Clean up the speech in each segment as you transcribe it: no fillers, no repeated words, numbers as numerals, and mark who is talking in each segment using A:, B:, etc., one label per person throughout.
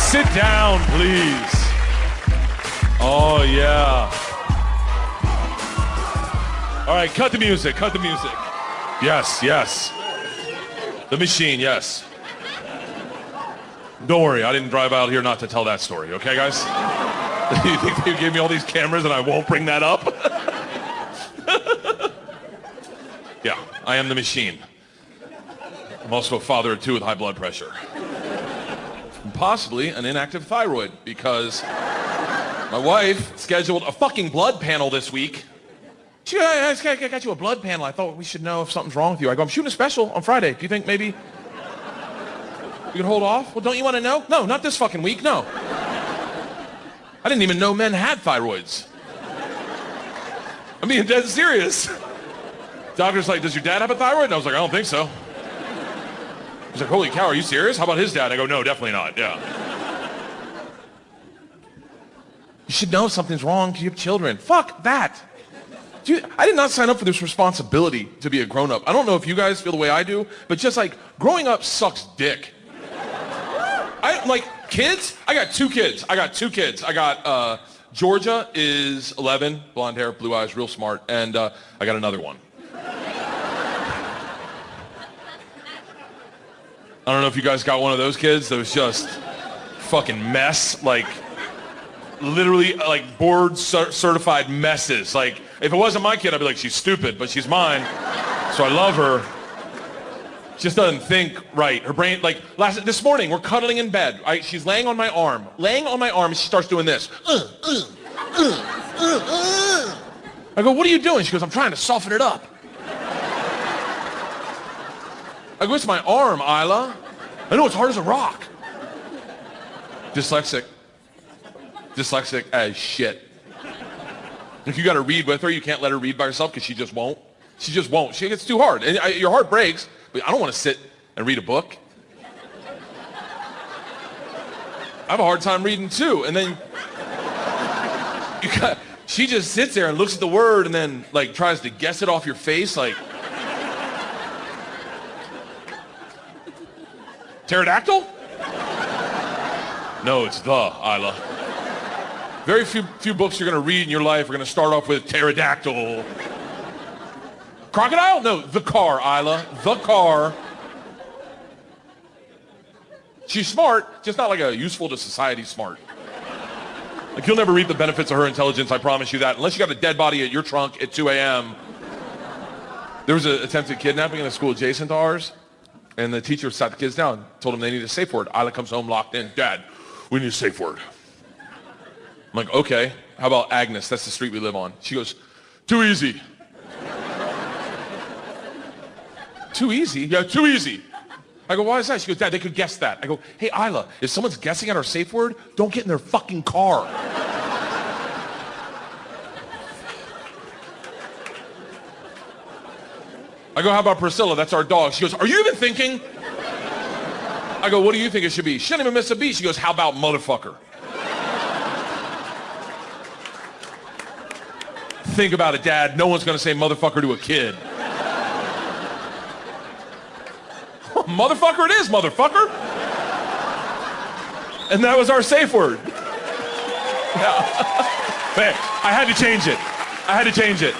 A: Sit down, please. Oh, yeah. All right, cut the music, cut the music. Yes, yes. The machine, yes. Don't worry, I didn't drive out here not to tell that story, okay, guys? You think they gave me all these cameras and I won't bring that up? Yeah, I am the machine. I'm also a father of two with high blood pressure. And possibly an inactive thyroid because my wife scheduled a fucking blood panel this week. She goes, I got you a blood panel. I thought we should know if something's wrong with you. I go, I'm shooting a special on Friday. Do you think maybe you can hold off? Well, don't you want to know? No, not this fucking week, no. I didn't even know men had thyroids. I'm being dead serious. Doctor's like, does your dad have a thyroid? And I was like, I don't think so. He's like, holy cow, are you serious? How about his dad? I go, no, definitely not, yeah. You should know if something's wrong because you have children. Fuck that. Dude, I did not sign up for this responsibility to be a grown-up. I don't know if you guys feel the way I do, but just like, growing up sucks dick. Kids? I got two kids. I got Georgia is 11, blonde hair, blue eyes, real smart, and I got another one. I don't know if you guys got one of those kids that was just fucking mess, like literally like board certified messes. Like if it wasn't my kid, I'd be like, she's stupid, but she's mine, so I love her. Just doesn't think right. Her brain, like this morning, we're cuddling in bed. She's laying on my arm, and she starts doing this. I go, what are you doing? She goes, I'm trying to soften it up. I go, it's my arm, Isla. I know, it's hard as a rock. Dyslexic as shit. If you got to read with her, you can't let her read by herself because she just won't. She gets too hard. And your heart breaks, but I don't want to sit and read a book. I have a hard time reading too. And then she just sits there and looks at the word and then like tries to guess it off your face like, pterodactyl? No, it's the, Isla. Very few books you're going to read in your life are going to start off with pterodactyl. Crocodile? No, the car, Isla. The car. She's smart, just not like a useful to society smart. Like you'll never reap the benefits of her intelligence, I promise you that. Unless you got a dead body at your trunk at 2 a.m. There was an attempted kidnapping in a school adjacent to ours. And the teacher sat the kids down, told them they need a safe word. Isla comes home locked in. Dad, we need a safe word. I'm like, okay, how about Agnes? That's the street we live on. She goes, too easy. Too easy? Yeah, too easy. I go, why is that? She goes, Dad, they could guess that. I go, hey, Isla, if someone's guessing at our safe word, don't get in their fucking car. I go, how about Priscilla? That's our dog. She goes, are you even thinking? I go, what do you think it should be? She didn't even miss a beat. She goes, how about motherfucker? Think about it, Dad. No one's going to say motherfucker to a kid. Motherfucker it is, motherfucker. And that was our safe word. Yeah. Man, I had to change it.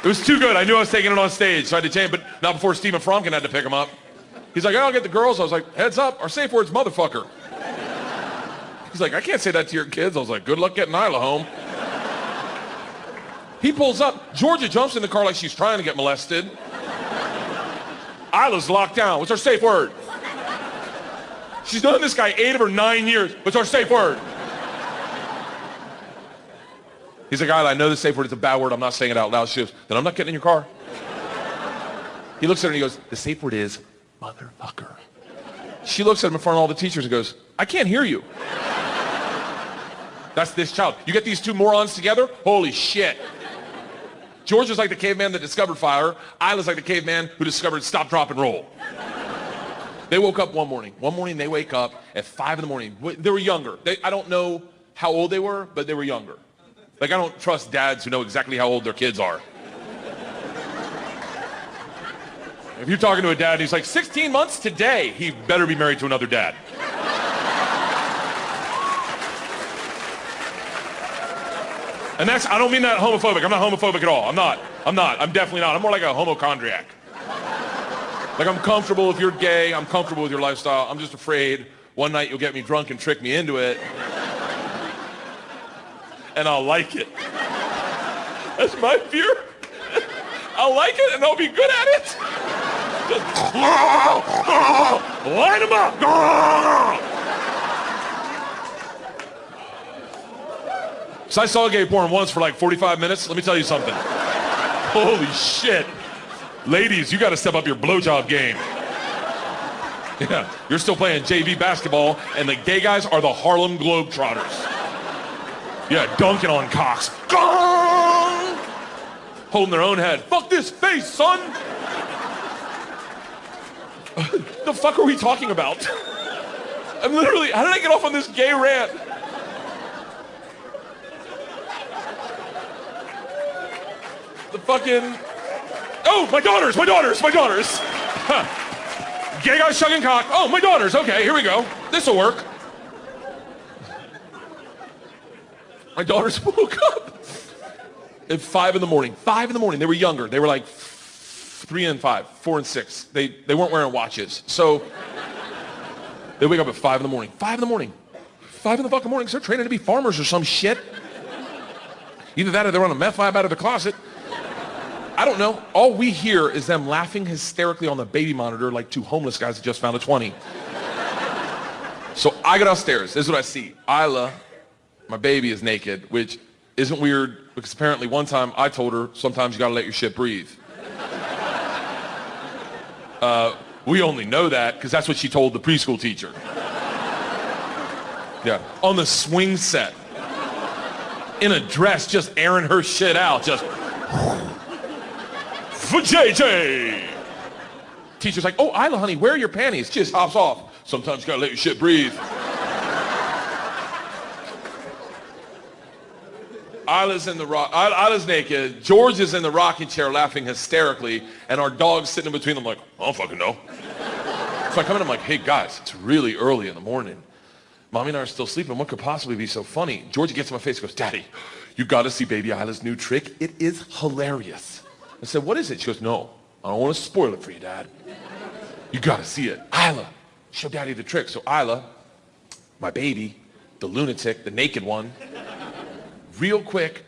A: It was too good. I knew I was taking it on stage, so I had to change it, but not before Stephen Fromkin had to pick him up. He's like, I'll get the girls. I was like, heads up, our safe word's motherfucker. He's like, I can't say that to your kids. I was like, good luck getting Isla home. He pulls up. Georgia jumps in the car like she's trying to get molested. Isla's locked down. What's our safe word? She's known this guy 8 or 9 years. What's our safe word? He's like, Isla, I know the safe word is a bad word. I'm not saying it out loud. She goes, then I'm not getting in your car. He looks at her and he goes, the safe word is motherfucker. She looks at him in front of all the teachers and goes, I can't hear you. That's this child. You get these two morons together? Holy shit. George is like the caveman that discovered fire. Isla's like the caveman who discovered stop, drop, and roll. They woke up one morning. One morning they wake up at 5 in the morning. They were younger. I don't know how old they were, but they were younger. Like, I don't trust dads who know exactly how old their kids are. If you're talking to a dad who's like, 16 months today, he better be married to another dad. And I don't mean that homophobic. I'm not homophobic at all. I'm not. I'm definitely not. I'm more like a homochondriac. Like, I'm comfortable if you're gay. I'm comfortable with your lifestyle. I'm just afraid one night you'll get me drunk and trick me into it. And I'll like it. That's my fear. I'll like it and I'll be good at it. Just line them up. So I saw gay porn once for like 45 minutes. Let me tell you something. Holy shit. Ladies, you got to step up your blowjob game. Yeah, you're still playing JV basketball, and the gay guys are the Harlem Globetrotters. Yeah, dunking on cocks. Gong! Holding their own head. Fuck this face, son! The fuck are we talking about? I'm literally, how did I get off on this gay rant? The fucking, oh, my daughters. Huh. Gay guys chugging cock. Oh, my daughters. Okay, here we go. This'll work. My daughters woke up at 5 in the morning. 5 in the morning. They were younger. They were like 3 and 5, 4 and 6. They weren't wearing watches. So they wake up at 5 in the morning. 5 in the morning. 5 in the fucking morning. So they're training to be farmers or some shit. Either that or they're on a meth lab out of the closet. I don't know. All we hear is them laughing hysterically on the baby monitor like two homeless guys that just found a 20. So I get upstairs. This is what I see. Isla, my baby, is naked, which isn't weird because apparently one time I told her sometimes you gotta let your shit breathe. We only know that because that's what she told the preschool teacher. Yeah, on the swing set. In a dress, just airing her shit out, just... For JJ! Teacher's like, oh, Isla, honey, where are your panties? She just hops off. Sometimes you gotta let your shit breathe. Isla's naked. George is in the rocking chair laughing hysterically, and our dog's sitting in between them like, I don't fucking know. So I come in, I'm like, hey guys, it's really early in the morning. Mommy and I are still sleeping. What could possibly be so funny? George gets in my face and goes, Daddy, you gotta see baby Isla's new trick. It is hilarious. I said, what is it? She goes, no, I don't want to spoil it for you, Dad. You gotta see it. Isla, show Daddy the trick. So Isla, my baby, the lunatic, the naked one, real quick,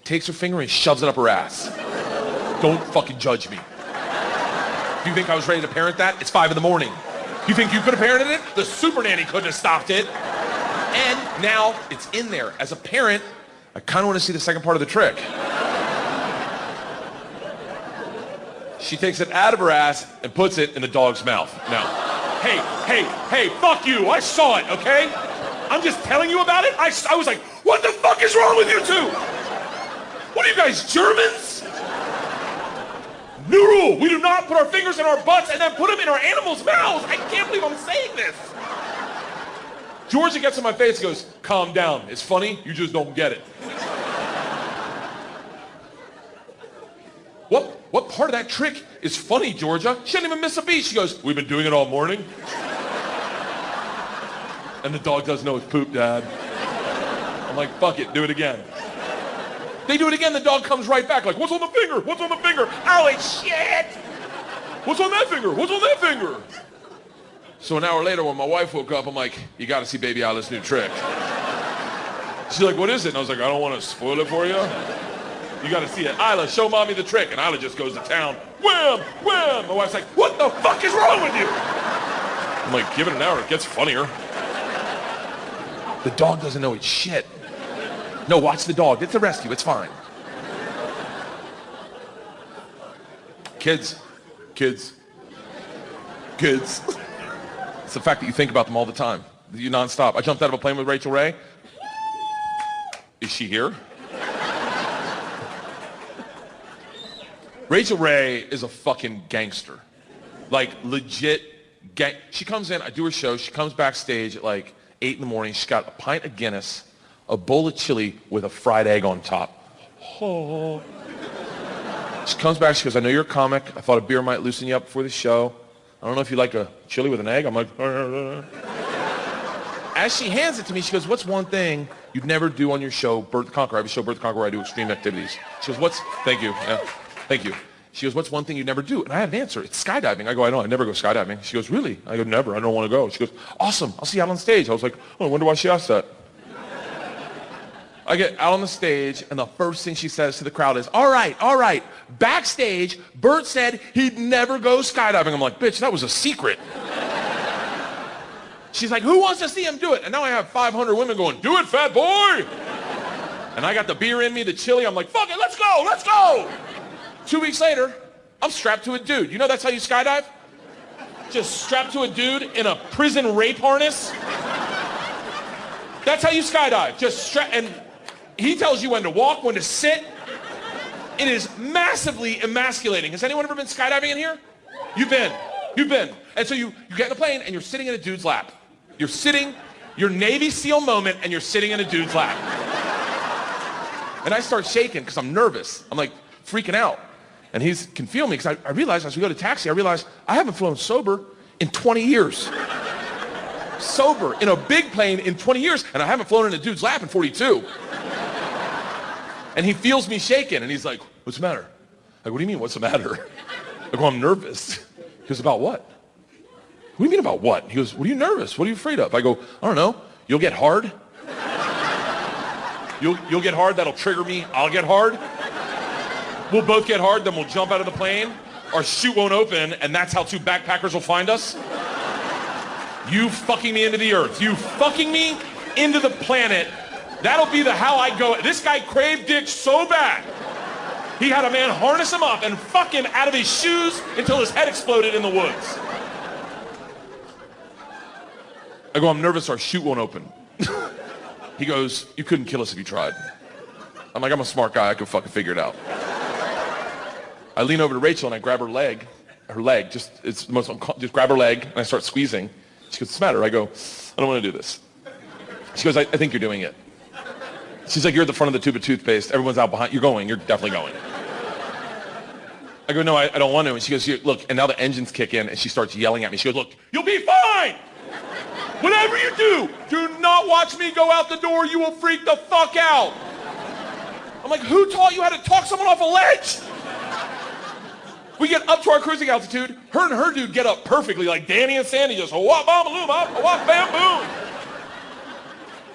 A: takes her finger and shoves it up her ass. Don't fucking judge me. Do you think I was ready to parent that? It's 5 in the morning. You think you could have parented it? The super nanny couldn't have stopped it. And now it's in there. As a parent, I kind of want to see the second part of the trick. She takes it out of her ass and puts it in the dog's mouth. Now, hey, fuck you. I saw it, okay? I'm just telling you about it. I was like, what the fuck is wrong with you two? What are you guys, Germans? New rule, we do not put our fingers in our butts and then put them in our animals' mouths. I can't believe I'm saying this. Georgia gets in my face and goes, calm down. It's funny, you just don't get it. What part of that trick is funny, Georgia? She didn't even miss a beat. She goes, we've been doing it all morning. And the dog doesn't know it's poop, Dad. I'm like, fuck it, do it again. They do it again, the dog comes right back like, what's on the finger? What's on the finger? Oh, it's shit! What's on that finger? What's on that finger? So an hour later when my wife woke up, I'm like, you gotta see baby Isla's new trick. She's like, what is it? And I was like, I don't want to spoil it for you. You gotta see it. Isla, show mommy the trick. And Isla just goes to town. Wham! Wham! My wife's like, what the fuck is wrong with you? I'm like, give it an hour, it gets funnier. The dog doesn't know it's shit. No, watch the dog. It's a rescue. It's fine. Kids. It's the fact that you think about them all the time. You nonstop. I jumped out of a plane with Rachel Ray. Is she here? Rachel Ray is a fucking gangster. Like, legit She comes in, I do her show, she comes backstage at like 8 in the morning. She's got a pint of Guinness, a bowl of chili with a fried egg on top. Oh. She comes back, she goes, I know you're a comic. I thought a beer might loosen you up before the show. I don't know if you like a chili with an egg. I'm like, as as she hands it to me, she goes, what's one thing you'd never do on your show, Bert the Conqueror? I have a show, Bert the Conqueror, where I do extreme activities. She goes, thank you. Yeah, thank you. She goes, what's one thing you'd never do? And I had an answer. It's skydiving. I go, I know, I never go skydiving. She goes, really? I go, never. I don't want to go. She goes, awesome. I'll see you out on stage. I was like, oh, I wonder why she asked that. I get out on the stage, and the first thing she says to the crowd is, all right. Backstage, Bert said he'd never go skydiving. I'm like, bitch, that was a secret. She's like, who wants to see him do it? And now I have 500 women going, do it, fat boy. And I got the beer in me, the chili. I'm like, fuck it, let's go. 2 weeks later, I'm strapped to a dude. You know that's how you skydive? Just strapped to a dude in a prison rape harness. That's how you skydive. And he tells you when to walk, when to sit. It is massively emasculating. Has anyone ever been skydiving in here? You've been. And so you get in a plane and you're sitting in a dude's lap. Your Navy SEAL moment, and you're sitting in a dude's lap. And I start shaking because I'm nervous. I'm like freaking out. And he can feel me because I realize as we go to taxi, I haven't flown sober in 20 years. Sober in a big plane in 20 years, and I haven't flown in a dude's lap in 42. And he feels me shaking, and he's like, what's the matter? I go, what do you mean, what's the matter? I go, I'm nervous. He goes, about what? What do you mean about what? He goes, what are you nervous? What are you afraid of? I go, I don't know. You'll get hard. You'll get hard, that'll trigger me. I'll get hard. We'll both get hard, then we'll jump out of the plane. Our chute won't open, and that's how 2 backpackers will find us. You fucking me into the earth. You fucking me into the planet. That'll be the how I go. This guy craved dick so bad. He had a man harness him up and fuck him out of his shoes until his head exploded in the woods. I go, I'm nervous our chute won't open. He goes, you couldn't kill us if you tried. I'm like, I'm a smart guy. I could fucking figure it out. I lean over to Rachel and I grab her leg, just grab her leg and I start squeezing. She goes, what's the matter? I go, I don't want to do this. She goes, I think you're doing it. She's like, you're at the front of the tube of toothpaste. Everyone's out behind. You're definitely going. I go, no, I don't want to. And she goes, look, and now the engines kick in and she starts yelling at me. She goes, look, you'll be fine. Whatever you do not watch me go out the door. You will freak the fuck out. I'm like, who taught you how to talk someone off a ledge? We get up to our cruising altitude. Her and her dude get up perfectly, like Danny and Sandy, just wop, bam, boom, wop, bam, boom.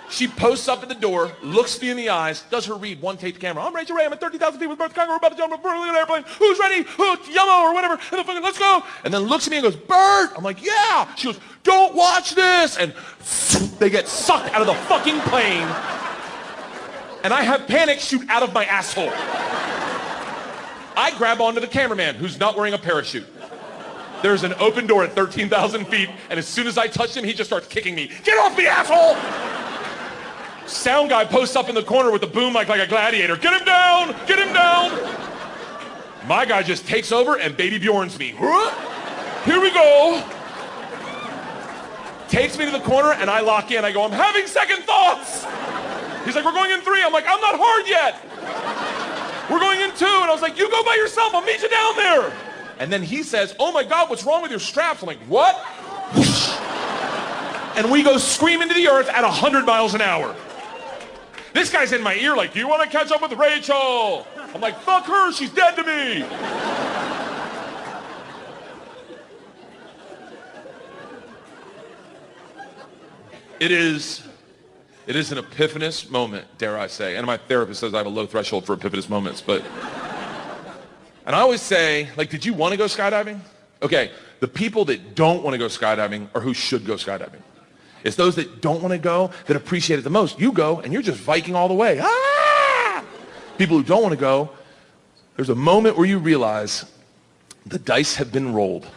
A: She posts up at the door, looks me in the eyes, does her read, one tape camera. I'm Rachel Ray, I'm at 30,000 feet with Bert Kreischer, we're about to jump from an airplane. Who's ready? Yellow or whatever. And then fucking, let's go. And then looks at me and goes, Bert. I'm like, yeah. She goes, don't watch this. And they get sucked out of the fucking plane. And I have panic shoot out of my asshole. I grab onto the cameraman who's not wearing a parachute. There's an open door at 13,000 feet, and as soon as I touch him, he just starts kicking me. Get off me, asshole! Sound guy posts up in the corner with the boom mic like a gladiator. Get him down! Get him down! My guy just takes over and baby Bjorns me. Here we go. Takes me to the corner, and I lock in. I go, I'm having second thoughts. He's like, we're going in 3. I'm like, I'm not hard yet. We're going in 2. And I was like, you go by yourself. I'll meet you down there. And then he says, oh my God, what's wrong with your straps? I'm like, what? And we go scream into the earth at 100 miles an hour. This guy's in my ear like, do you want to catch up with Rachel? I'm like, fuck her, she's dead to me. It is an epiphanous moment, dare I say. And my therapist says I have a low threshold for epiphanous moments, but... And I always say, like, did you want to go skydiving? Okay, the people that don't want to go skydiving are who should go skydiving. It's those that don't want to go that appreciate it the most. You go, and you're just Viking all the way. Ah! People who don't want to go, there's a moment where you realize the dice have been rolled.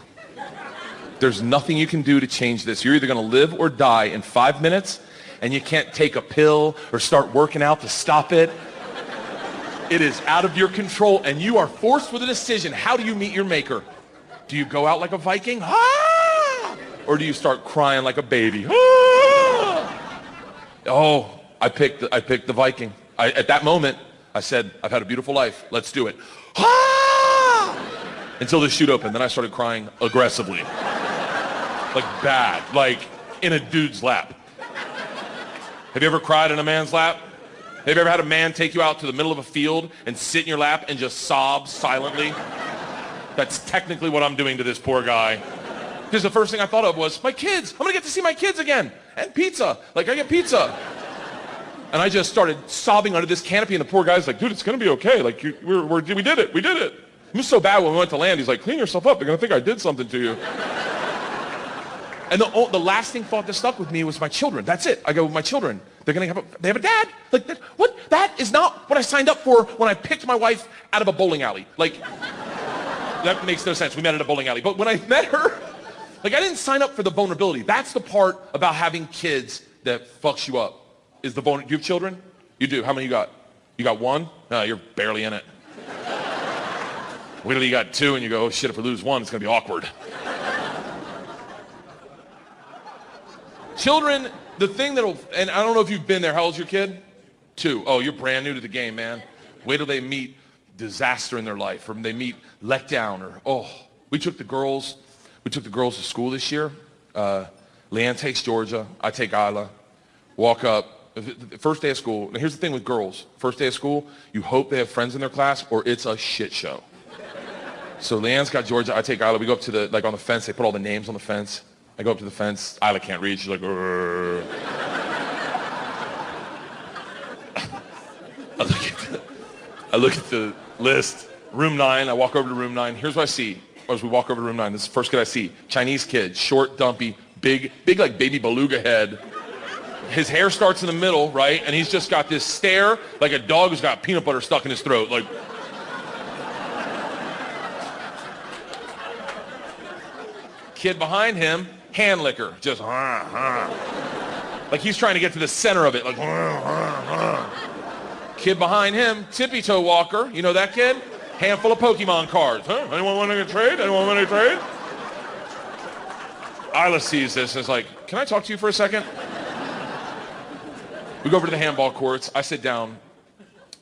A: There's nothing you can do to change this. You're either going to live or die in 5 minutes, and you can't take a pill or start working out to stop it. It is out of your control, and you are forced with a decision. How do you meet your maker? Do you go out like a Viking? Ah! Or do you start crying like a baby? Ah! Oh, I picked the Viking. At that moment, I said, I've had a beautiful life. Let's do it. Ah! Until the chute opened. Then I started crying aggressively. Like bad. Like in a dude's lap. Have you ever cried in a man's lap? Have you ever had a man take you out to the middle of a field and sit in your lap and just sob silently? That's technically what I'm doing to this poor guy. Because the first thing I thought of was, my kids. I'm going to get to see my kids again. And pizza. Like, I get pizza. And I just started sobbing under this canopy, and the poor guy's like, dude, it's going to be okay. Like, we did it. We did it. It was so bad when we went to land. He's like, clean yourself up. They're going to think I did something to you. And the lasting thought that stuck with me was my children. That's it. I go, my children. They have a dad. Like, what? That is not what I signed up for when I picked my wife out of a bowling alley. Like, that makes no sense. We met at a bowling alley. But when I met her, like, I didn't sign up for the vulnerability. That's the part about having kids that fucks you up. Do you have children? You do. How many you got? You got one? No, you're barely in it. Wait till you got two and you go, oh shit, if we lose one, it's going to be awkward. Children, the thing that'll, and I don't know if you've been there. How old's your kid? 2. Oh, you're brand new to the game, man. Wait till they meet disaster in their life, or they meet letdown, or, we took the girls to school this year. Leanne takes Georgia, I take Isla. Walk up, first day of school. Now here's the thing with girls. First day of school, you hope they have friends in their class, or it's a shit show. So Leanne's got Georgia, I take Isla. We go up to on the fence, they put all the names on the fence. I go up to the fence. Isla can't read. She's like, I look at the list. Room 9. I walk over to room 9. Here's what I see as we walk over to room 9. This is the first kid I see. Chinese kid, short, dumpy, big like baby beluga head. His hair starts in the middle, right? And he's just got this stare like a dog who's got peanut butter stuck in his throat. Like, kid behind him, hand licker, just like he's trying to get to the center of it, like Kid behind him, tippy toe walker, you know that kid? Handful of Pokemon cards. Huh? Anyone want to trade? Anyone want to trade? Isla sees this and is like, can I talk to you for a second? We go over to the handball courts. I sit down.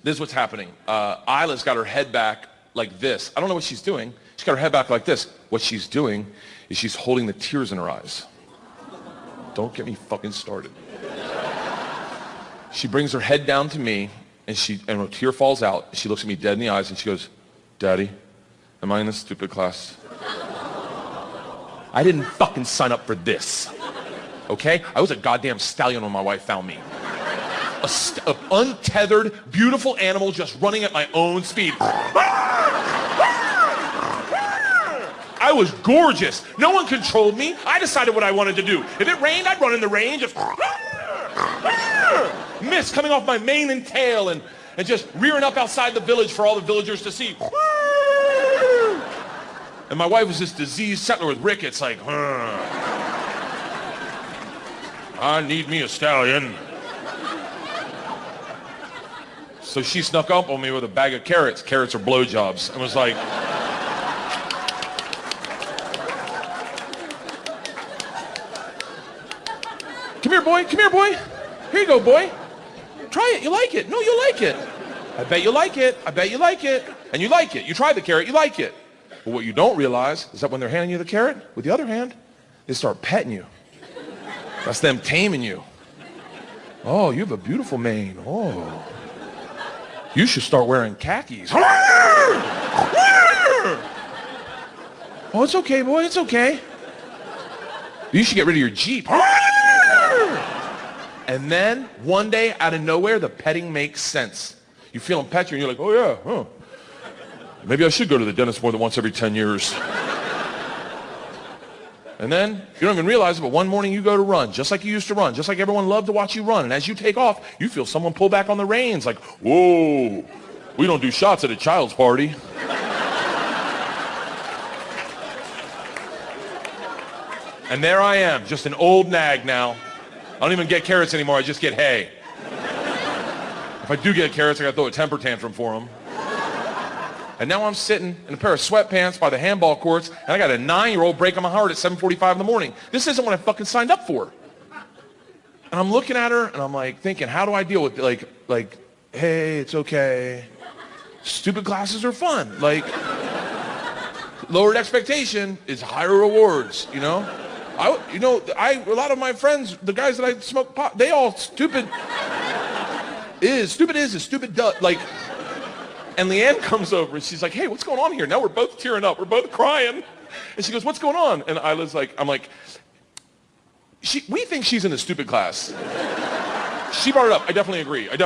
A: This is what's happening. Isla's got her head back like this. I don't know what she's doing. She's got her head back like this. What she's doing is she's holding the tears in her eyes. Don't get me fucking started. She brings her head down to me, and a tear falls out. She looks at me dead in the eyes, and she goes, Daddy, am I in this stupid class? I didn't fucking sign up for this, okay? I was a goddamn stallion when my wife found me. A untethered, beautiful animal just running at my own speed. I was gorgeous. No one controlled me. I decided what I wanted to do. If it rained, I'd run in the rain, just mist coming off my mane and tail, and just rearing up outside the village for all the villagers to see. And my wife was this diseased settler with rickets, like, I need me a stallion. So she snuck up on me with a bag of carrots. Carrots are blowjobs. And was like, come here, boy. Come here, boy. Here you go, boy. Try it. You like it. No, you like it. I bet you like it. I bet you like it. And you like it. You try the carrot. You like it. But what you don't realize is that when they're handing you the carrot, with the other hand, they start petting you. That's them taming you. Oh, you have a beautiful mane. Oh. You should start wearing khakis. Oh, it's okay, boy. It's okay. You should get rid of your Jeep. And then, one day, out of nowhere, the petting makes sense. You feel them pet you, and you're like, oh, yeah, huh. Maybe I should go to the dentist more than once every 10 years. And then, you don't even realize it, but one morning you go to run, just like you used to run, just like everyone loved to watch you run. And as you take off, you feel someone pull back on the reins, like, whoa, we don't do shots at a child's party. And there I am, just an old nag now. I don't even get carrots anymore, I just get hay. If I do get carrots, I gotta throw a temper tantrum for them. And now I'm sitting in a pair of sweatpants by the handball courts, and I got a 9-year-old breaking my heart at 7:45 in the morning. This isn't what I fucking signed up for. And I'm looking at her, and I'm like thinking, how do I deal with it? Like, hey, it's okay. Stupid classes are fun. Like, lowered expectation is higher rewards, you know? A lot of my friends, the guys that I smoke pot, they all stupid is stupid does. Like, and Leanne comes over and she's like, hey, what's going on here? Now we're both tearing up. We're both crying. And she goes, what's going on? And Isla's like, I'm like, we think she's in a stupid class. She brought it up. I definitely agree. And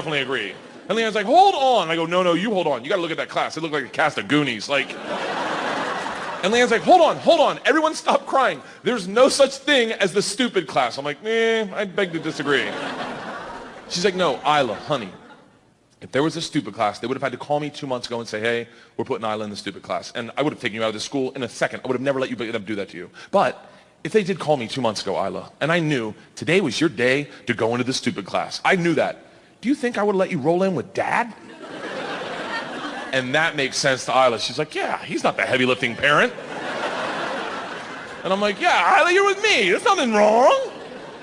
A: Leanne's like, hold on. I go, no, you hold on. You got to look at that class. It looked like a cast of Goonies. Like, and Leanne's like, hold on. Everyone stop crying. There's no such thing as the stupid class. I'm like, I beg to disagree. She's like, no, Isla, honey, if there was a stupid class, they would have had to call me 2 months ago and say, hey, we're putting Isla in the stupid class. And I would have taken you out of the school in a second. I would have never let you do that to you. But if they did call me 2 months ago, Isla, and I knew today was your day to go into the stupid class, I knew that. Do you think I would let you roll in with Dad? And that makes sense to Isla. She's like, yeah, he's not the heavy lifting parent. And I'm like, yeah, Isla, you're with me. There's nothing wrong.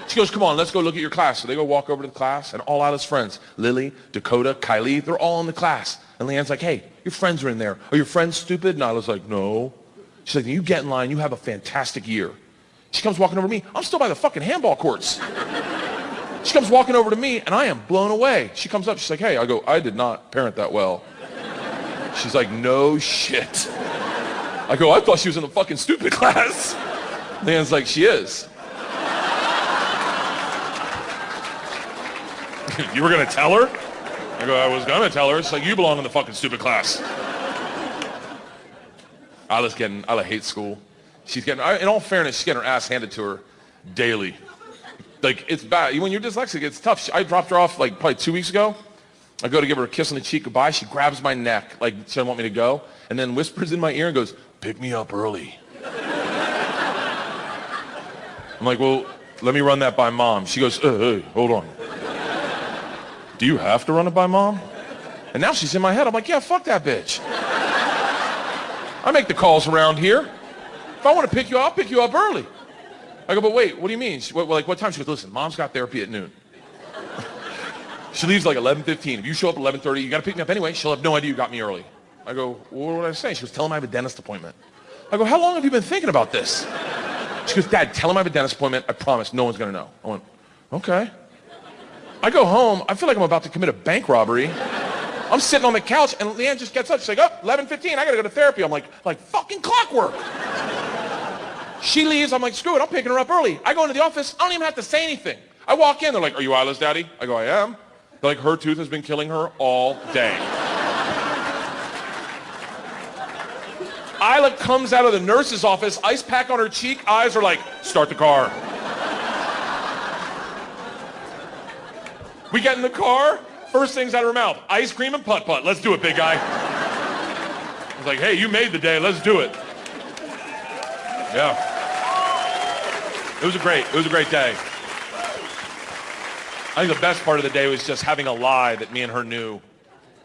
A: She goes, come on, let's go look at your class. So they go walk over to the class, and all Isla's friends, Lily, Dakota, Kylie, they're all in the class. And Leanne's like, hey, your friends are in there. Are your friends stupid? And Isla's like, no. She's like, you get in line. You have a fantastic year. She comes walking over to me. I'm still by the fucking handball courts. She comes walking over to me, and I am blown away. She comes up. She's like, hey. I go, I did not parent that well. She's like, no shit. I go, I thought she was in the fucking stupid class. Leanne's like, she is. You were going to tell her? I go, I was going to tell her. It's like, you belong in the fucking stupid class. Isla hates school. She's getting, in all fairness, she's getting her ass handed to her daily. Like, it's bad. When you're dyslexic, it's tough. I dropped her off like probably 2 weeks ago. I go to give her a kiss on the cheek goodbye. She grabs my neck like she doesn't want me to go. And then whispers in my ear and goes, pick me up early. I'm like, well, let me run that by Mom. She goes, hey, hold on. Do you have to run it by Mom? And now she's in my head. I'm like, yeah, fuck that bitch. I make the calls around here. If I want to pick you up, I'll pick you up early. I go, but wait, what do you mean? What time? She goes, listen, Mom's got therapy at noon. She leaves like 11:15. If you show up at 11:30, you got to pick me up anyway. She'll have no idea you got me early. I go, well, what did I say? She goes, tell him I have a dentist appointment. I go, how long have you been thinking about this? She goes, Dad, tell him I have a dentist appointment. I promise, no one's going to know. I went, okay. I go home. I feel like I'm about to commit a bank robbery. I'm sitting on the couch, and Leanne just gets up. She's like, oh, 11:15, I got to go to therapy. I'm like fucking clockwork. She leaves. I'm like, screw it. I'm picking her up early. I go into the office. I don't even have to say anything. I walk in. They're like, are you Isla's daddy? I go, I am. They're like, her tooth has been killing her all day. Isla comes out of the nurse's office, ice pack on her cheek, eyes are like, start the car. We get in the car, first things out of her mouth, ice cream and putt-putt. Let's do it, big guy. I was like, hey, you made the day, let's do it. Yeah. It was a great day. I think the best part of the day was just having a lie that me and her knew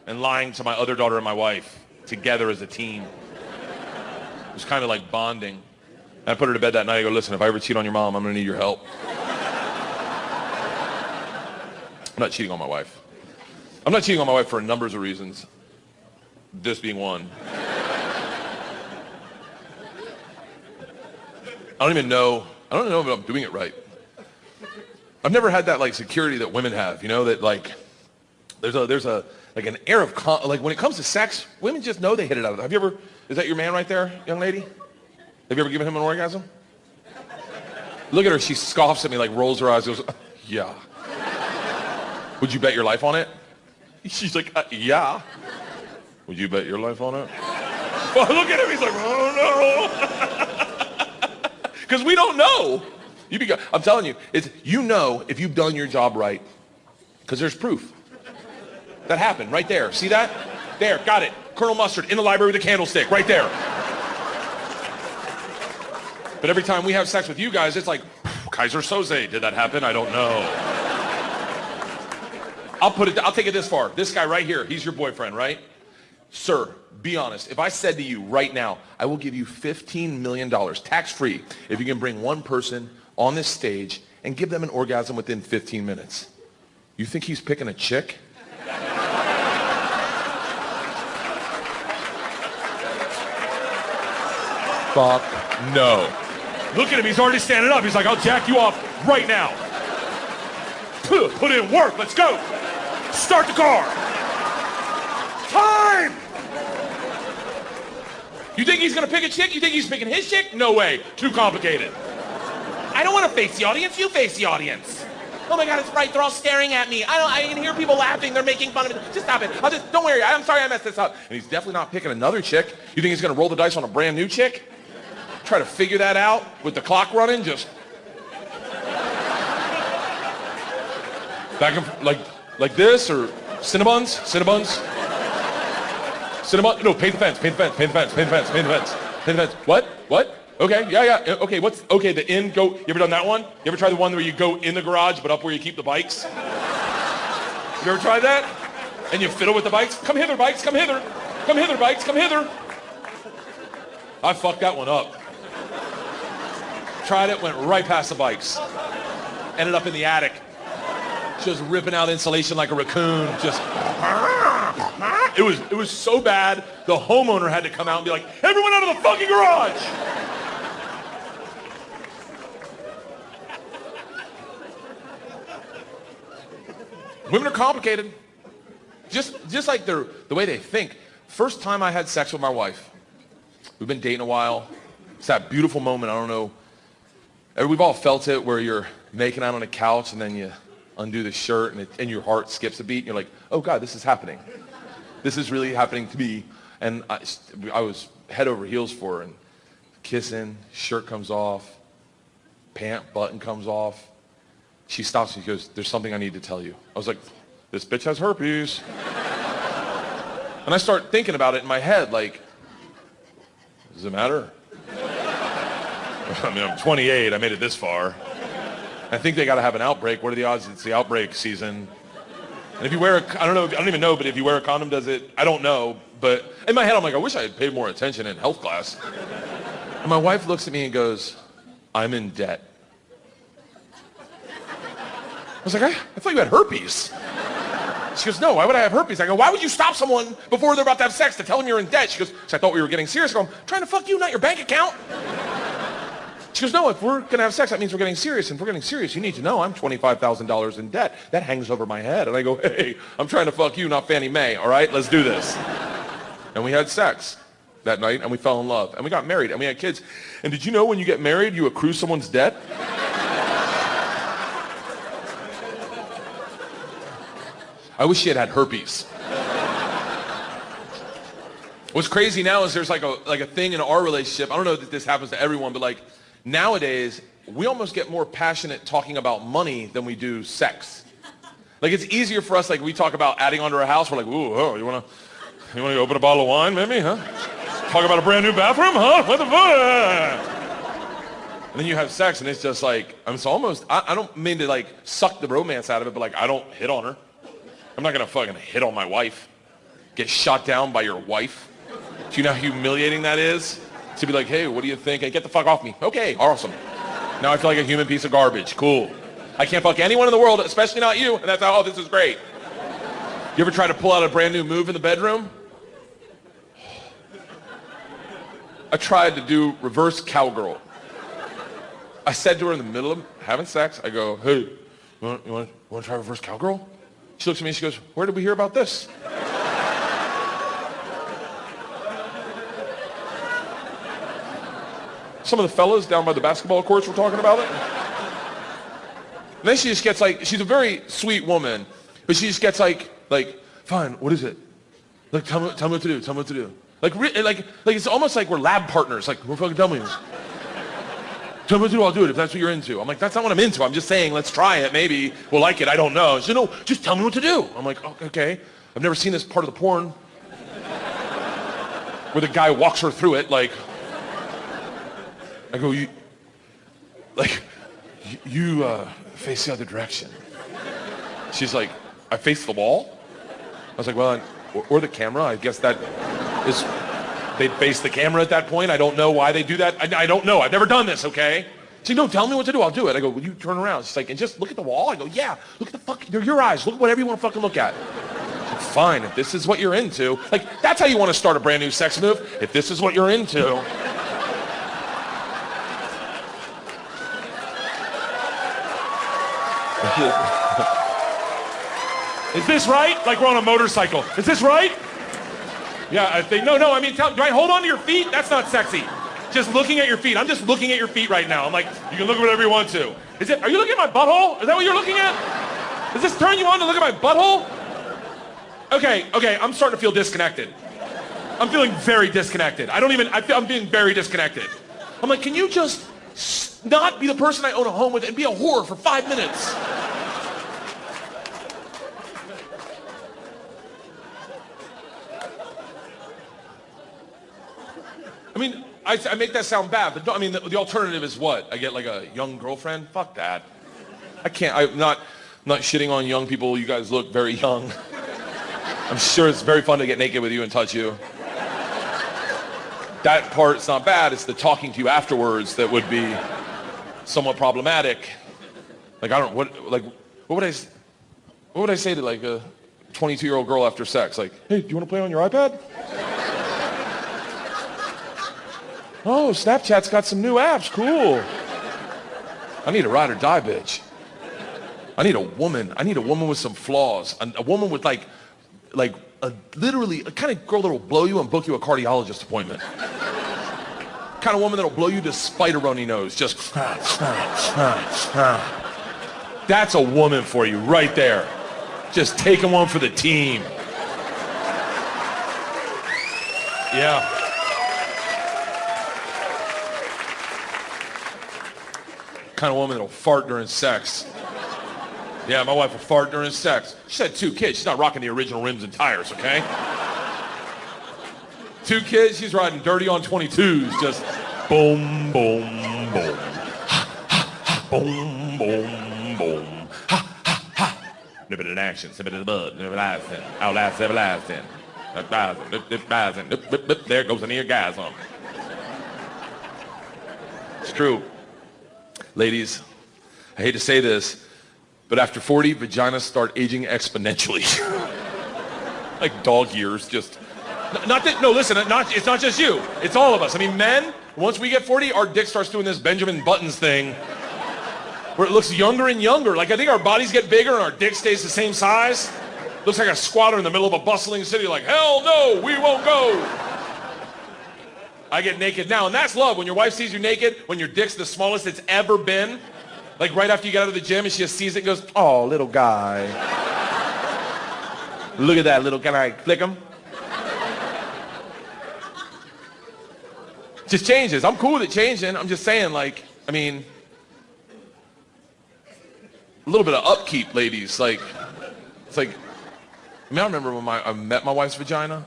A: and lying to my other daughter and my wife together as a team. It was kind of like bonding. And I put her to bed that night. I go, listen, if I ever cheat on your mom, I'm going to need your help. I'm not cheating on my wife. I'm not cheating on my wife for numbers of reasons. This being one. I don't know if I'm doing it right. I've never had that like security that women have, you know, that like there's a like an air of like when it comes to sex, women just know they hit it out of it. Have you ever, is that your man right there, young lady? Have you ever given him an orgasm? Look at her, she scoffs at me, like rolls her eyes, goes, yeah. Would you bet your life on it? She's like, yeah. Would you bet your life on it? Well, look at him, he's like, oh no. Because we don't know. I'm telling you, you know if you've done your job right, because there's proof. That happened right there. See that? There, got it. Colonel Mustard in the library with a candlestick, right there. But every time we have sex with you guys, it's like, Kaiser Soze, did that happen? I don't know. I'll take it this far. This guy right here, he's your boyfriend, right? Sir, be honest. If I said to you right now, I will give you $15 million, tax-free, if you can bring one person on this stage and give them an orgasm within 15 minutes. You think he's picking a chick? Fuck no. Look at him, he's already standing up. He's like, I'll jack you off right now. Put in work, let's go. Start the car. Time! You think he's gonna pick a chick? You think he's picking his chick? No way, too complicated. I don't wanna face the audience, you face the audience. Oh my God, it's right, they're all staring at me. I can hear people laughing, they're making fun of me. Just stop it, don't worry, I'm sorry I messed this up. And he's definitely not picking another chick. You think he's gonna roll the dice on a brand new chick? Try to figure that out with the clock running, just... Back and like this, or Cinnabons? Cinnabon? No, paint the fence. What? Okay, yeah. Okay, the in, go, you ever done that one? You ever tried the one where you go in the garage, but up where you keep the bikes? You ever tried that? And you fiddle with the bikes? Come hither, bikes, come hither. Come hither, bikes, come hither. I fucked that one up. Tried it, went right past the bikes. Ended up in the attic. Just ripping out insulation like a raccoon. Just, it was so bad, the homeowner had to come out and be like, everyone out of the fucking garage! Women are complicated. Just like the way they think. First time I had sex with my wife, we've been dating a while. It's that beautiful moment, I don't know. We've all felt it where you're making out on a couch and then you undo the shirt and your heart skips a beat and you're like, oh God, this is happening. This is really happening to me. And I was head over heels for her and kissing, shirt comes off, pant button comes off. She stops and she goes, there's something I need to tell you. I was like, this bitch has herpes. And I start thinking about it in my head, like, does it matter? I mean, I'm 28, I made it this far. I think they gotta have an outbreak. What are the odds it's the outbreak season? And if you wear I don't even know, but if you wear a condom, does it? I don't know, but in my head, I'm like, I wish I had paid more attention in health class. And my wife looks at me and goes, I'm in debt. I was like, I thought you had herpes. She goes, no, why would I have herpes? I go, why would you stop someone before they're about to have sex to tell them you're in debt? She goes, I thought we were getting serious. I go, I'm trying to fuck you, not your bank account. She goes, no, if we're going to have sex, that means we're getting serious. And if we're getting serious, you need to know I'm $25,000 in debt. That hangs over my head. And I go, hey, I'm trying to fuck you, not Fannie Mae, all right? Let's do this. And we had sex that night, and we fell in love. And we got married, and we had kids. And did you know when you get married, you accrue someone's debt? I wish she had had herpes. What's crazy now is there's like a thing in our relationship. I don't know that this happens to everyone, but like nowadays, we almost get more passionate talking about money than we do sex. Like it's easier for us, like we talk about adding onto our house, we're like, ooh, oh, you wanna open a bottle of wine, maybe, huh? Talk about a brand new bathroom, huh? What the fuck? And then you have sex and it's just like, it's almost, I don't mean to like suck the romance out of it, but like I don't hit on her. I'm not gonna fucking hit on my wife. Get shot down by your wife. Do you know how humiliating that is? To be like, hey, what do you think? Hey, get the fuck off me. Okay, awesome. Now I feel like a human piece of garbage. Cool. I can't fuck anyone in the world, especially not you, and that's how, oh, this is great. You ever try to pull out a brand new move in the bedroom? I tried to do reverse cowgirl. I said to her in the middle of having sex, I go, hey, you want to try reverse cowgirl? She looks at me and she goes, where did we hear about this? Some of the fellas down by the basketball courts were talking about it. And then she just gets like, she's a very sweet woman, but she just gets like, fine, what is it? Like, tell me what to do. Like it's almost like we're lab partners. Like, we're fucking tell me what to do, I'll do it if that's what you're into. I'm like, that's not what I'm into. I'm just saying, let's try it. Maybe we'll like it. I don't know. She said, no, just tell me what to do. I'm like, oh, okay. I've never seen this part of the porn where the guy walks her through it. Like, I go, you face the other direction. She's like, I face the wall? I was like, well, or the camera. I guess that is, they'd face the camera at that point. I don't know why they do that. I don't know. I've never done this, okay? She's like, no, tell me what to do. I'll do it. I go, will you turn around? She's like, and just look at the wall? I go, yeah, look at the fucking, they're your eyes. Look at whatever you want to fucking look at. She's like, fine, if this is what you're into. Like, that's how you want to start a brand new sex move. If this is what you're into. Is this right? Like we're on a motorcycle. Is this right? Yeah, I think, no, I mean, do I hold on to your feet? That's not sexy. Just looking at your feet. I'm just looking at your feet right now. I'm like, you can look at whatever you want to. Are you looking at my butthole? Is that what you're looking at? Does this turn you on to look at my butthole? Okay, I'm starting to feel disconnected. I'm feeling very disconnected. I'm being very disconnected. I'm like, can you just not be the person I own a home with and be a whore for 5 minutes? I mean, I make that sound bad, but I mean, the alternative is what? I get like a young girlfriend? Fuck that. I'm not shitting on young people. You guys look very young. I'm sure it's very fun to get naked with you and touch you. That part's not bad. It's the talking to you afterwards that would be somewhat problematic. Like, what would I say to like a 22-year-old girl after sex? Like, hey, do you want to play on your iPad? Oh, Snapchat's got some new apps. Cool. I need a ride or die bitch. I need a woman with some flaws. A woman with literally a kind of girl that'll blow you and book you a cardiologist appointment. Kind of woman that'll blow you to spider-runny nose. Just. That's a woman for you right there. Just taking one for the team. Yeah. Kind of woman that'll fart during sex. Yeah, my wife will fart during sex. She had 2 kids. She's not rocking the original rims and tires, okay? 2 kids, she's riding dirty on 22s, just boom, boom, boom. Boom, boom, boom. Ha, ha, ha. Nip it in action, sip it in the bud, nip it everlasting, outlast everlasting. There goes an eargasm. It's true. Ladies, I hate to say this, but after 40, vaginas start aging exponentially. Like dog years, just. It's not just you. It's all of us. I mean, men, once we get 40, our dick starts doing this Benjamin Buttons thing where it looks younger and younger. Like, I think our bodies get bigger and our dick stays the same size. Looks like a squatter in the middle of a bustling city like, hell no, we won't go. I get naked now, and that's love. When your wife sees you naked, when your dick's the smallest it's ever been, like right after you get out of the gym and she just sees it and goes, oh, little guy. Look at that little, can I click him? Just changes. I'm cool with it changing. I'm just saying, like, I mean, a little bit of upkeep, ladies. Like, it's like, I mean, I remember when I met my wife's vagina.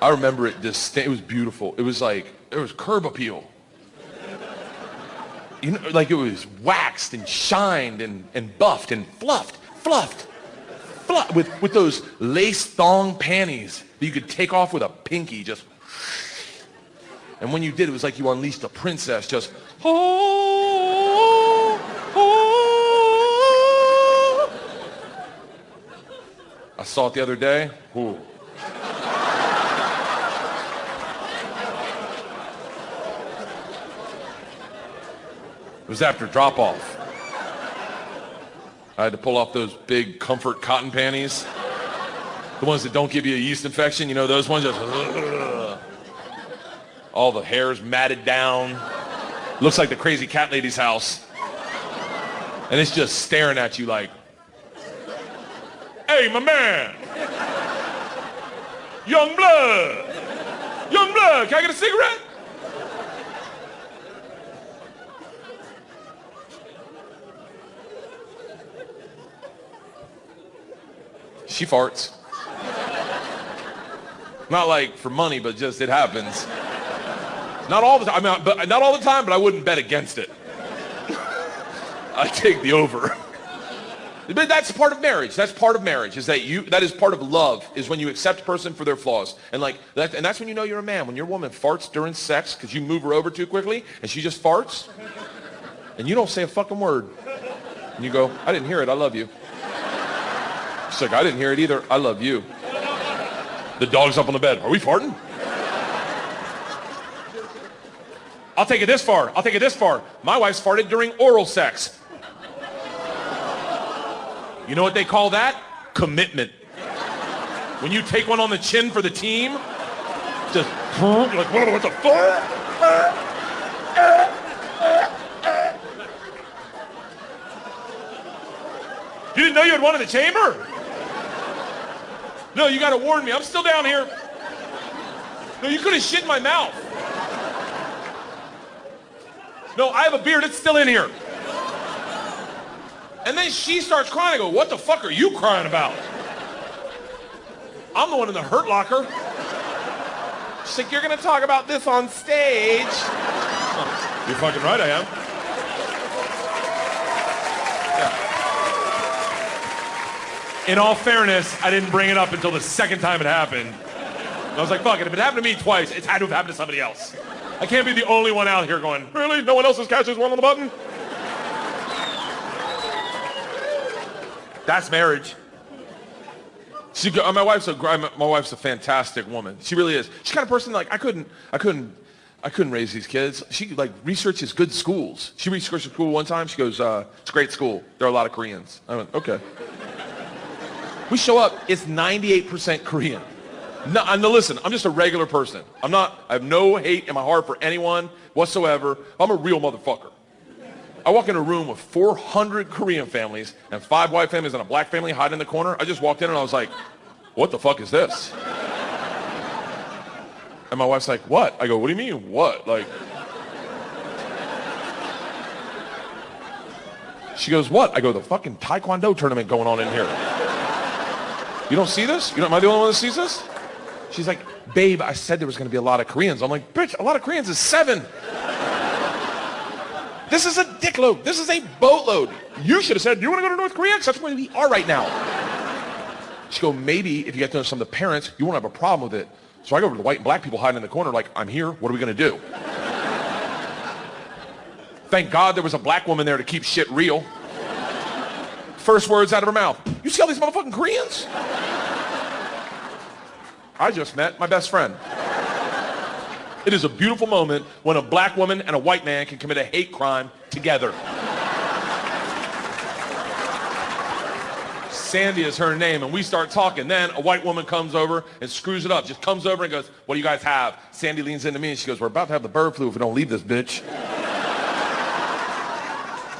A: I remember it it was beautiful. It was like, there was curb appeal. You know, like it was waxed and shined and buffed and fluffed with those lace thong panties that you could take off with a pinky, just. And when you did, it was like you unleashed a princess, just. Oh, oh. I saw it the other day. Ooh. It was after drop-off. I had to pull off those big comfort cotton panties. The ones that don't give you a yeast infection, you know, those ones just... all the hair's matted down. Looks like the crazy cat lady's house. And it's just staring at you like, hey, my man. Young blood. Young blood, can I get a cigarette? She farts. Not like for money, but just it happens. Not all the time. I mean, but not all the time, but I wouldn't bet against it. I take the over. But that's part of marriage. That's part of marriage. That is part of love. Is when you accept a person for their flaws, and that's when you know you're a man. When your woman farts during sex because you move her over too quickly, and she just farts, and you don't say a fucking word, and you go, I didn't hear it. I love you. She's like, I didn't hear it either. I love you. The dog's up on the bed. Are we farting? I'll take it this far. My wife's farted during oral sex. You know what they call that? Commitment. When you take one on the chin for the team, just you're like, what the fuck? You didn't know you had one in the chamber? No, you gotta warn me. I'm still down here. No, you could have shit in my mouth. No, I have a beard. It's still in here. And then she starts crying. I go, what the fuck are you crying about? I'm the one in the hurt locker. She's like, you're going to talk about this on stage. Oh, you're fucking right, I am. Yeah. In all fairness, I didn't bring it up until the second time it happened. And I was like, fuck it. If it happened to me twice, it's had to have happened to somebody else. I can't be the only one out here going, really? No one else has catched this one on the button? That's marriage. My wife's a fantastic woman. She really is. She's the kind of person like I couldn't raise these kids. She like researches good schools. She researched a school one time. She goes, it's a great school. There are a lot of Koreans. I went, okay. We show up. It's 98% Korean. No, listen, I'm just a regular person. I have no hate in my heart for anyone whatsoever. I'm a real motherfucker. I walk in a room with 400 Korean families and 5 white families and a black family hiding in the corner. I just walked in and I was like, what the fuck is this? And my wife's like, what? I go, what do you mean, what? Like, she goes, what? I go, the fucking Taekwondo tournament going on in here. You don't see this? Am I the only one that sees this? She's like, babe, I said there was going to be a lot of Koreans. I'm like, bitch, a lot of Koreans is 7. This is a dickload. This is a boatload. You should have said, do you want to go to North Korea? Because that's where we are right now. She go, maybe if you get to know some of the parents, you won't have a problem with it. So I go over to the white and black people hiding in the corner like, I'm here. What are we going to do? Thank God there was a black woman there to keep shit real. First words out of her mouth. You see all these motherfucking Koreans? I just met my best friend. It is a beautiful moment when a black woman and a white man can commit a hate crime together. Sandy is her name, and we start talking. Then a white woman comes over and screws it up. Just comes over and goes, what do you guys have? Sandy leans into me and she goes, we're about to have the bird flu if we don't leave this bitch.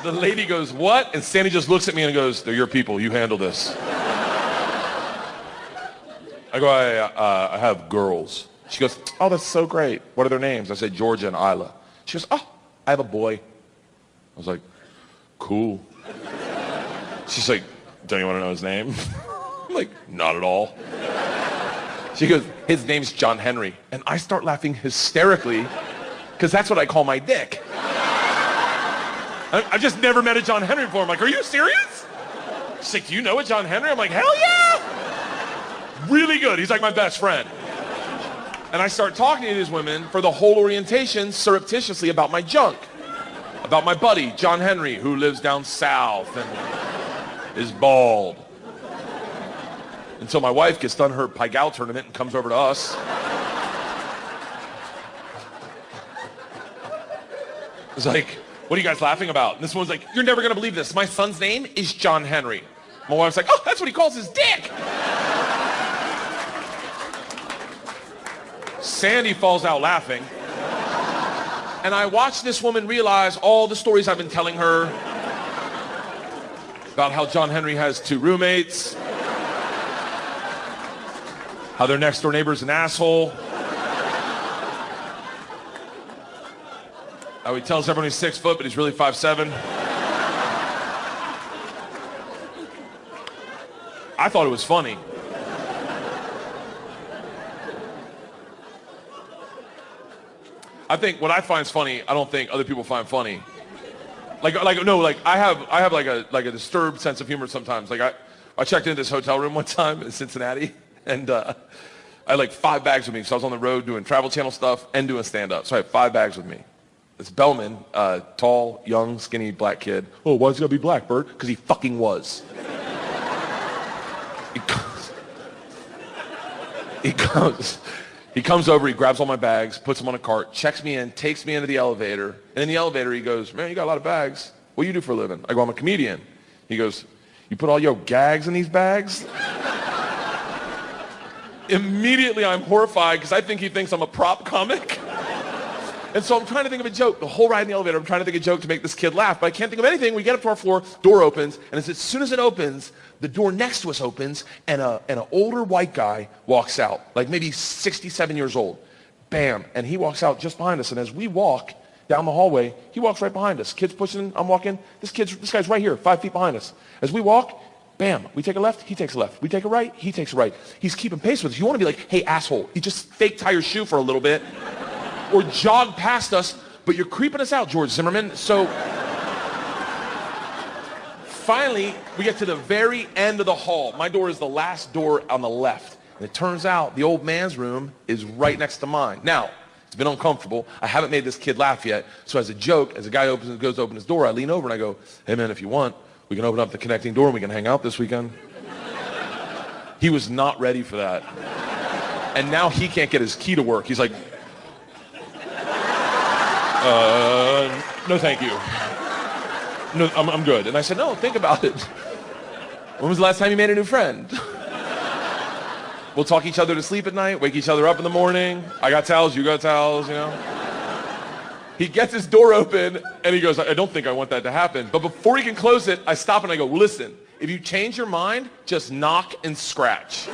A: The lady goes, what? And Sandy just looks at me and goes, they're your people. You handle this. I go, I have girls. She goes, oh, that's so great. What are their names? I said, Georgia and Isla. She goes, oh, I have a boy. I was like, cool. She's like, don't you want to know his name? I'm like, not at all. She goes, his name's John Henry. And I start laughing hysterically because that's what I call my dick. I've just never met a John Henry before. I'm like, are you serious? She's like, do you know a John Henry? I'm like, hell yeah. Really good. He's like my best friend. And I start talking to these women for the whole orientation surreptitiously about my junk. About my buddy, John Henry, who lives down south and is bald. Until my wife gets done her Pai Gow tournament and comes over to us. It's like, what are you guys laughing about? And this one's like, you're never going to believe this. My son's name is John Henry. My wife's like, oh, that's what he calls his dick. Sandy falls out laughing. And I watch this woman realize all the stories I've been telling her about how John Henry has 2 roommates, how their next door neighbor's an asshole, how he tells everyone he's 6 foot, but he's really 5'7". I thought it was funny. I think what I find is funny, I don't think other people find funny. I have like a disturbed sense of humor sometimes. Like I checked into this hotel room one time in Cincinnati, and I had like 5 bags with me. So I was on the road doing Travel Channel stuff and doing stand-up. So I had 5 bags with me. This bellman, tall, young, skinny, black kid. Oh, why's he gotta be black, Bert? Because he fucking was. He comes over, he grabs all my bags, puts them on a cart, checks me in, takes me into the elevator. And in the elevator, he goes, man, you got a lot of bags. What do you do for a living? I go, I'm a comedian. He goes, You put all your gags in these bags? Immediately I'm horrified because I think he thinks I'm a prop comic. And so I'm trying to think of a joke. The whole ride in the elevator, I'm trying to think of a joke to make this kid laugh, but I can't think of anything. We get up to our floor, door opens, and as soon as it opens, the door next to us opens, and an older white guy walks out, like maybe 67 years old. Bam. And he walks out just behind us, and as we walk down the hallway, he walks right behind us. Kid's pushing, I'm walking. This guy's right here, 5 feet behind us. As we walk, bam, we take a left, he takes a left. We take a right, he takes a right. He's keeping pace with us. You want to be like, hey, asshole, you just fake tie your shoe for a little bit. Or jog past us, but you're creeping us out, George Zimmerman. So finally, we get to the very end of the hall. My door is the last door on the left. And it turns out the old man's room is right next to mine. Now, it's been uncomfortable. I haven't made this kid laugh yet. So as a joke, as a guy goes to open his door, I lean over and I go, hey man, if you want, we can open up the connecting door and we can hang out this weekend. He was not ready for that. And now he can't get his key to work. He's like, no thank you. No, I'm good. And I said, no, think about it. When was the last time you made a new friend? We'll talk each other to sleep at night, wake each other up in the morning. I got towels, you got towels, you know. He gets his door open and he goes, I don't think I want that to happen. But before he can close it, I stop and I go, listen, if you change your mind, just knock and scratch.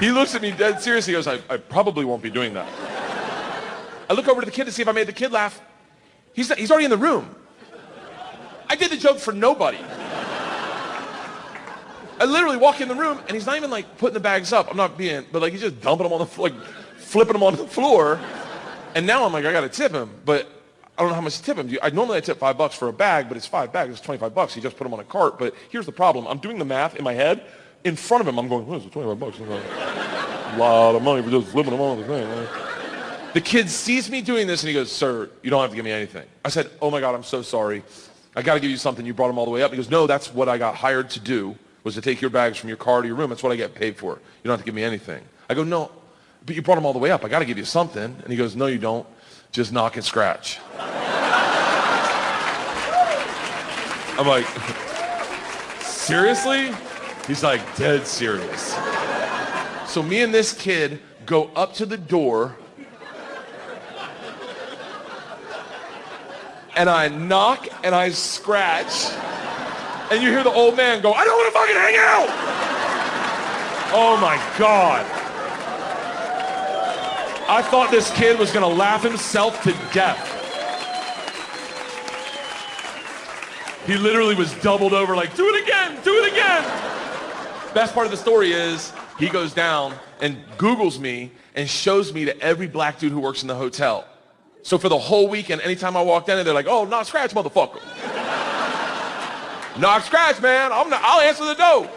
A: He looks at me dead seriously. He goes, I probably won't be doing that. I look over to the kid to see if I made the kid laugh. He's already in the room. I did the joke for nobody. I literally walk in the room and he's not even like putting the bags up. I'm not being, but like he's just dumping them on the floor, like flipping them onto the floor. And now I'm like, I gotta tip him, but I don't know how much to tip him. Normally I tip $5 for a bag, but it's 5 bags, it's $25. He just put them on a cart. But here's the problem. I'm doing the math in my head. In front of him, I'm going, what is it, $25? A lot of money for just flipping them on the thing, man. The kid sees me doing this and he goes, sir, you don't have to give me anything. I said, oh my God, I'm so sorry. I got to give you something. You brought them all the way up. He goes, no, that's what I got hired to do, was to take your bags from your car to your room. That's what I get paid for. You don't have to give me anything. I go, no, but you brought them all the way up. I got to give you something. And he goes, no, you don't. Just knock and scratch. I'm like, seriously? He's like, dead serious. So me and this kid go up to the door and I knock and I scratch and you hear the old man go, I don't want to fucking hang out. Oh my God. I thought this kid was gonna laugh himself to death. He literally was doubled over like, do it again, do it again. Best part of the story is he goes down and Googles me and shows me to every black dude who works in the hotel. So for the whole weekend, anytime I walk down there, they're like, oh, knock scratch, motherfucker. Knock scratch, man. I'll answer the door.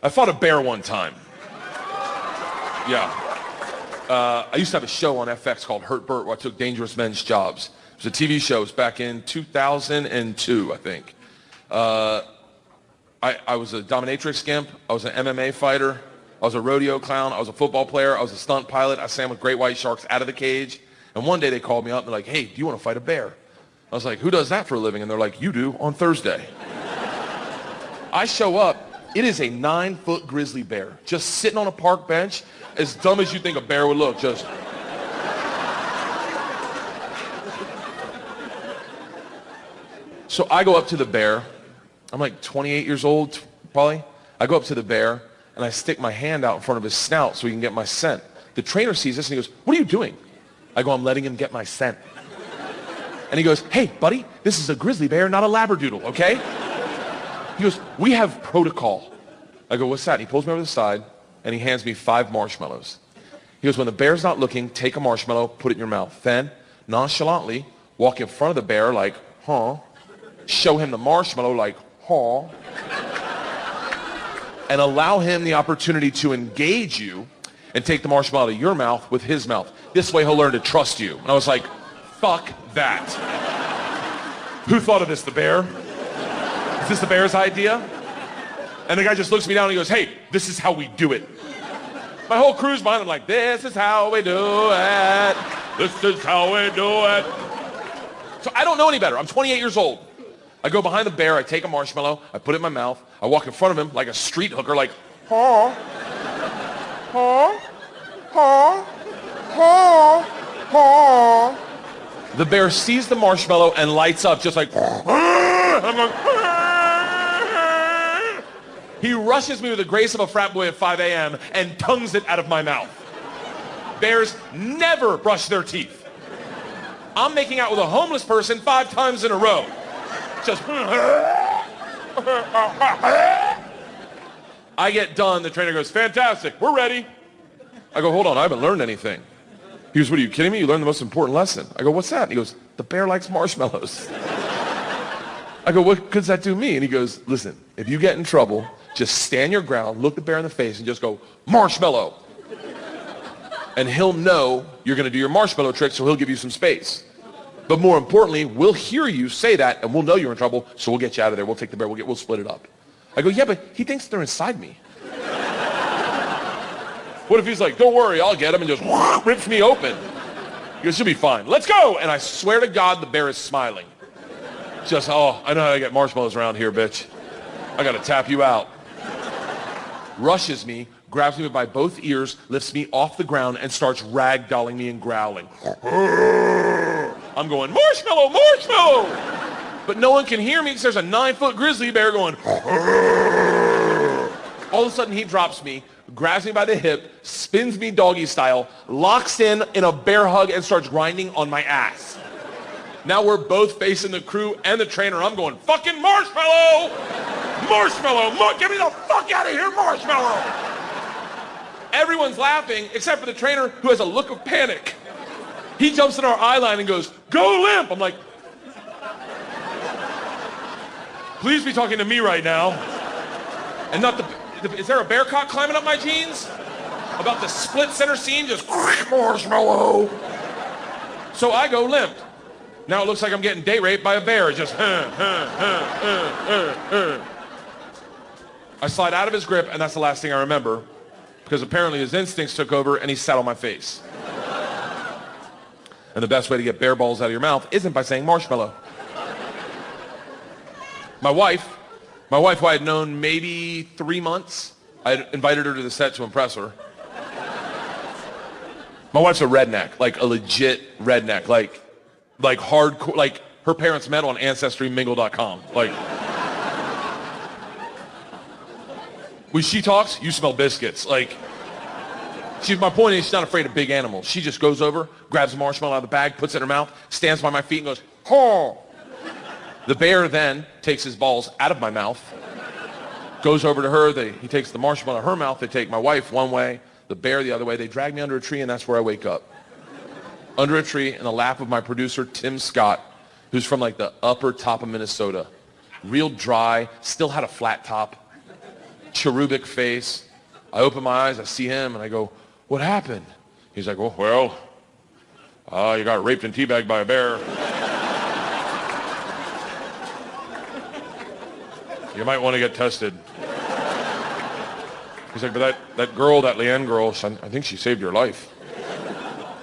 A: I fought a bear one time. Yeah. I used to have a show on FX called Hurt Bert where I took dangerous men's jobs. It was a TV show. It was back in 2002, I think. I was a dominatrix gimp. I was an MMA fighter. I was a rodeo clown. I was a football player. I was a stunt pilot. I swam with great white sharks out of the cage. And one day they called me up and they're like, hey, do you want to fight a bear? I was like, who does that for a living? And they're like, you do on Thursday. I show up. It is a 9-foot grizzly bear just sitting on a park bench, as dumb as you think a bear would look, just. So I go up to the bear. I'm like 28 years old, probably. I go up to the bear and I stick my hand out in front of his snout so he can get my scent. The trainer sees this and he goes, what are you doing? I go, I'm letting him get my scent. And he goes, hey, buddy, this is a grizzly bear, not a labradoodle, okay? He goes, we have protocol. I go, what's that? And he pulls me over to the side and he hands me 5 marshmallows. He goes, when the bear's not looking, take a marshmallow, put it in your mouth. Then, nonchalantly, walk in front of the bear like, huh? Show him the marshmallow like, huh? And allow him the opportunity to engage you and take the marshmallow out of your mouth with his mouth. This way he'll learn to trust you. And I was like, fuck that. Who thought of this, the bear? Is this the bear's idea? And the guy just looks me down and he goes, hey, this is how we do it. My whole crew's behind him like, this is how we do it. This is how we do it. So I don't know any better. I'm 28 years old. I go behind the bear, I take a marshmallow, I put it in my mouth, I walk in front of him like a street hooker, like, huh, huh, huh, huh, huh. The bear sees the marshmallow and lights up just like, I'm going, he rushes me with the grace of a frat boy at 5 a.m. and tongues it out of my mouth. Bears never brush their teeth. I'm making out with a homeless person 5 times in a row. Just, I get done, the trainer goes, fantastic, we're ready. I go, hold on, I haven't learned anything. He goes, what are you kidding me? You learned the most important lesson. I go, what's that? And he goes, the bear likes marshmallows. I go, what does that do me? And he goes, listen, if you get in trouble, just stand your ground, look the bear in the face, and just go, marshmallow. And he'll know you're going to do your marshmallow trick, so he'll give you some space. But more importantly, we'll hear you say that, and we'll know you're in trouble, so we'll get you out of there. We'll take the bear, we'll split it up. I go, yeah, but he thinks they're inside me. What if he's like, don't worry, I'll get him, and just rips me open? He goes, you'll be fine. Let's go! And I swear to God, the bear is smiling. Just, oh, I know how to get marshmallows around here, bitch. I gotta tap you out. Rushes me, grabs me by both ears, lifts me off the ground, and starts ragdolling me and growling. I'm going, marshmallow, marshmallow! But no one can hear me because there's a 9-foot grizzly bear going. All of a sudden he drops me, grabs me by the hip, spins me doggy style, locks in a bear hug, and starts grinding on my ass. Now we're both facing the crew and the trainer. I'm going, fucking marshmallow! Marshmallow! Get me the fuck out of here, marshmallow! Everyone's laughing except for the trainer, who has a look of panic. He jumps in our eye line and goes, go limp! I'm like, please be talking to me right now. And not is there a bear cock climbing up my jeans? About the split center seam, just marshmallow. So I go limp. Now it looks like I'm getting date raped by a bear. Just, I slide out of his grip, and that's the last thing I remember, because apparently his instincts took over and he sat on my face. And the best way to get bear balls out of your mouth isn't by saying marshmallow. My wife, who I had known maybe 3 months, I had invited her to the set to impress her. My wife's a redneck, like a legit redneck, like hardcore, like her parents met on AncestryMingle.com. Like, when she talks, you smell biscuits. Like, my point is, she's not afraid of big animals. She just goes over, grabs a marshmallow out of the bag, puts it in her mouth, stands by my feet and goes, "Huh." The bear then takes his balls out of my mouth, goes over to her, he takes the marshmallow out of her mouth, they take my wife one way, the bear the other way, they drag me under a tree, and that's where I wake up. Under a tree in the lap of my producer, Tim Scott, who's from like the upper top of Minnesota. Real dry, still had a flat top, cherubic face. I open my eyes, I see him, and I go, "What happened?" He's like, well, you got raped and teabagged by a bear. You might want to get tested. He's like, but that girl, that Leanne girl, I think she saved your life.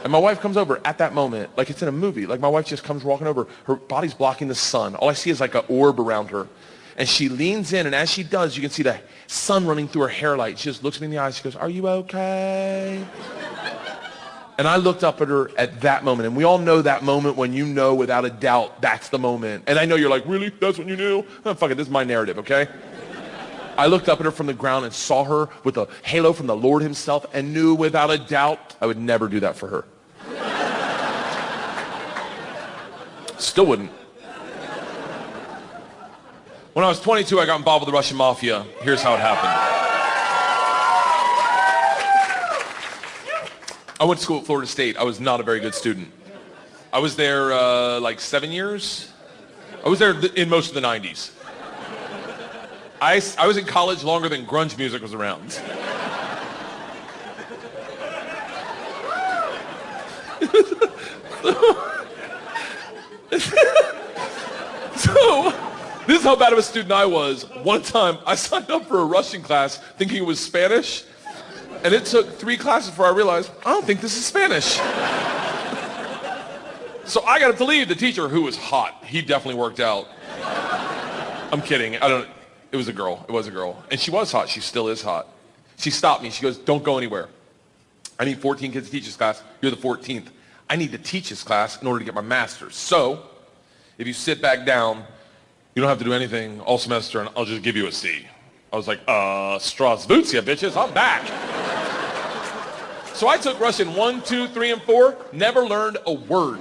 A: And my wife comes over at that moment, like it's in a movie. Like my wife just comes walking over. Her body's blocking the sun. All I see is like an orb around her. And she leans in, and as she does, you can see the sun running through her hairlight. She just looks me in the eyes. She goes, "Are you okay?" And I looked up at her at that moment. And we all know that moment when you know without a doubt that's the moment. And I know you're like, really? That's when you knew? Oh, fuck it, this is my narrative, okay? I looked up at her from the ground and saw her with a halo from the Lord himself and knew without a doubt I would never do that for her. Still wouldn't. When I was 22, I got involved with the Russian mafia. Here's how it happened. I went to school at Florida State. I was not a very good student. I was there like 7 years. I was there in most of the 90s. I was in college longer than grunge music was around. So, this is how bad of a student I was. One time, I signed up for a Russian class thinking it was Spanish. And it took 3 classes before I realized, I don't think this is Spanish. So I got up to leave. The teacher, who was hot, he definitely worked out. I'm kidding. It was a girl. It was a girl. And she was hot. She still is hot. She stopped me. She goes, don't go anywhere. I need 14 kids to teach this class. You're the 14th. I need to teach this class in order to get my master's. So if you sit back down, you don't have to do anything all semester, and I'll just give you a C. I was like, Strasvucia, bitches, I'm back. So I took Russian 1, 2, 3, and 4, never learned a word.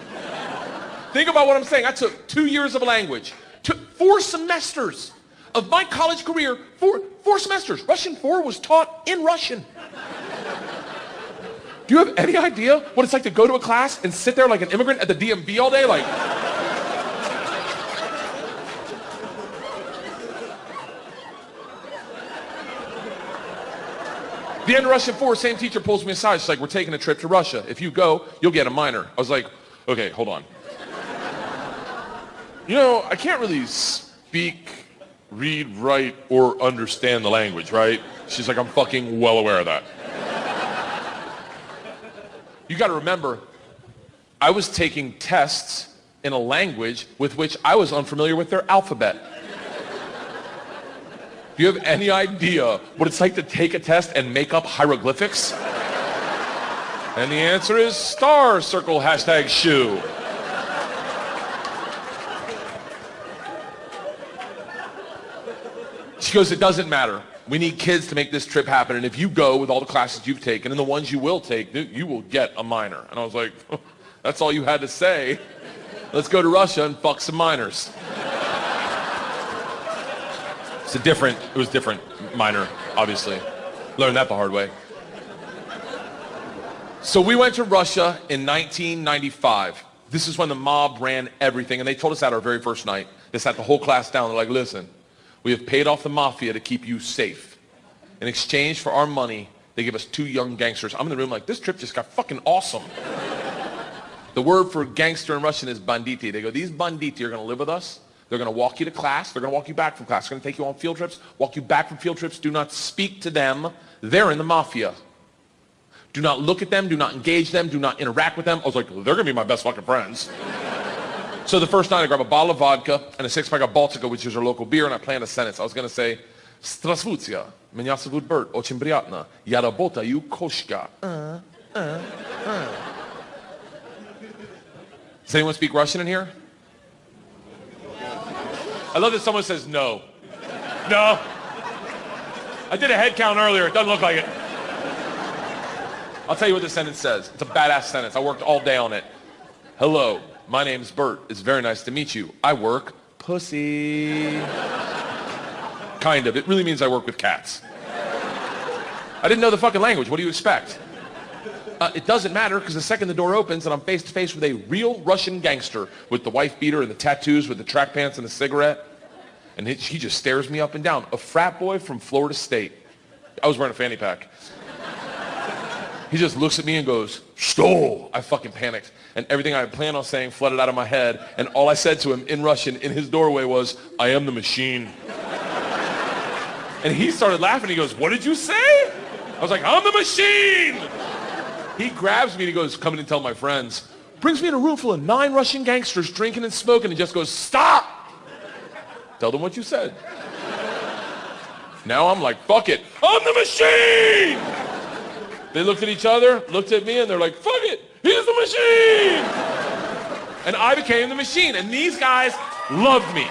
A: Think about what I'm saying. I took 2 years of a language, took 4 semesters of my college career, 4 semesters. Russian 4 was taught in Russian. Do you have any idea what it's like to go to a class and sit there like an immigrant at the DMV all day? Like, the end of Russian 4, same teacher pulls me aside. She's like, we're taking a trip to Russia. If you go, you'll get a minor. I was like, okay, hold on. You know, I can't really speak, read, write, or understand the language, right? She's like, I'm fucking well aware of that. You gotta remember, I was taking tests in a language with which I was unfamiliar with their alphabet. Do you have any idea what it's like to take a test and make up hieroglyphics? And the answer is star, circle, hashtag shoe. She goes, it doesn't matter. We need kids to make this trip happen, and if you go with all the classes you've taken and the ones you will take, you will get a minor. And I was like, that's all you had to say. Let's go to Russia and fuck some minors. It was different minor, obviously. Learned that the hard way. So we went to Russia in 1995. This is when the mob ran everything, and they told us that our very first night. They sat the whole class down. They're like, listen, we have paid off the mafia to keep you safe. In exchange for our money, they give us 2 young gangsters. I'm in the room like, this trip just got fucking awesome. The word for gangster in Russian is banditi. They go, these banditi are going to live with us. They're going to walk you to class. They're going to walk you back from class. They're going to take you on field trips, walk you back from field trips. Do not speak to them. They're in the mafia. Do not look at them. Do not engage them. Do not interact with them. I was like, well, they're going to be my best fucking friends. So the first night I grabbed a bottle of vodka and a 6-pack of Baltica, which is our local beer, and I planned a sentence. I was going to say, Strasvucia, меня зовут Bert, очень приятно. Я работаю кошка. Does anyone speak Russian in here? I love that someone says no. No. I did a head count earlier. It doesn't look like it. I'll tell you what the sentence says. It's a badass sentence. I worked all day on it. Hello, my name's Bert. It's very nice to meet you. I work pussy. Kind of. It really means I work with cats. I didn't know the fucking language. What do you expect? It doesn't matter, because the second the door opens and I'm face to face with a real Russian gangster with the wife beater and the tattoos, with the track pants and the cigarette, and he just stares me up and down. A frat boy from Florida State. I was wearing a fanny pack. He just looks at me and goes, "Stole." I fucking panicked, and everything I had planned on saying flooded out of my head, and all I said to him in Russian in his doorway was, "I am the machine." And he started laughing. He goes, "What did you say?" I was like, "I'm the machine." He grabs me and he goes, "Come in and tell my friends." Brings me in a room full of 9 Russian gangsters drinking and smoking, and just goes, "Stop! Tell them what you said." Now I'm like, fuck it. I'm the machine! They looked at each other, looked at me, and they're like, fuck it, he's the machine! And I became the machine, and these guys loved me.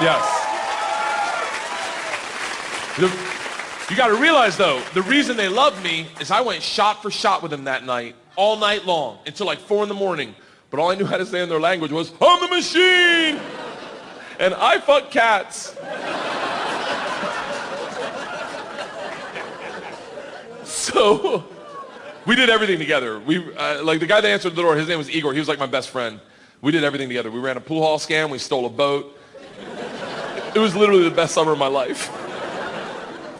A: Yes. You got to realize, though, the reason they loved me is I went shot for shot with them that night, all night long, until like 4 in the morning. But all I knew how to say in their language was, "I'm the machine!" And I fuck cats. So we did everything together. Like the guy that answered the door, his name was Igor. He was like my best friend. We did everything together. We ran a pool hall scam. We stole a boat. It was literally the best summer of my life.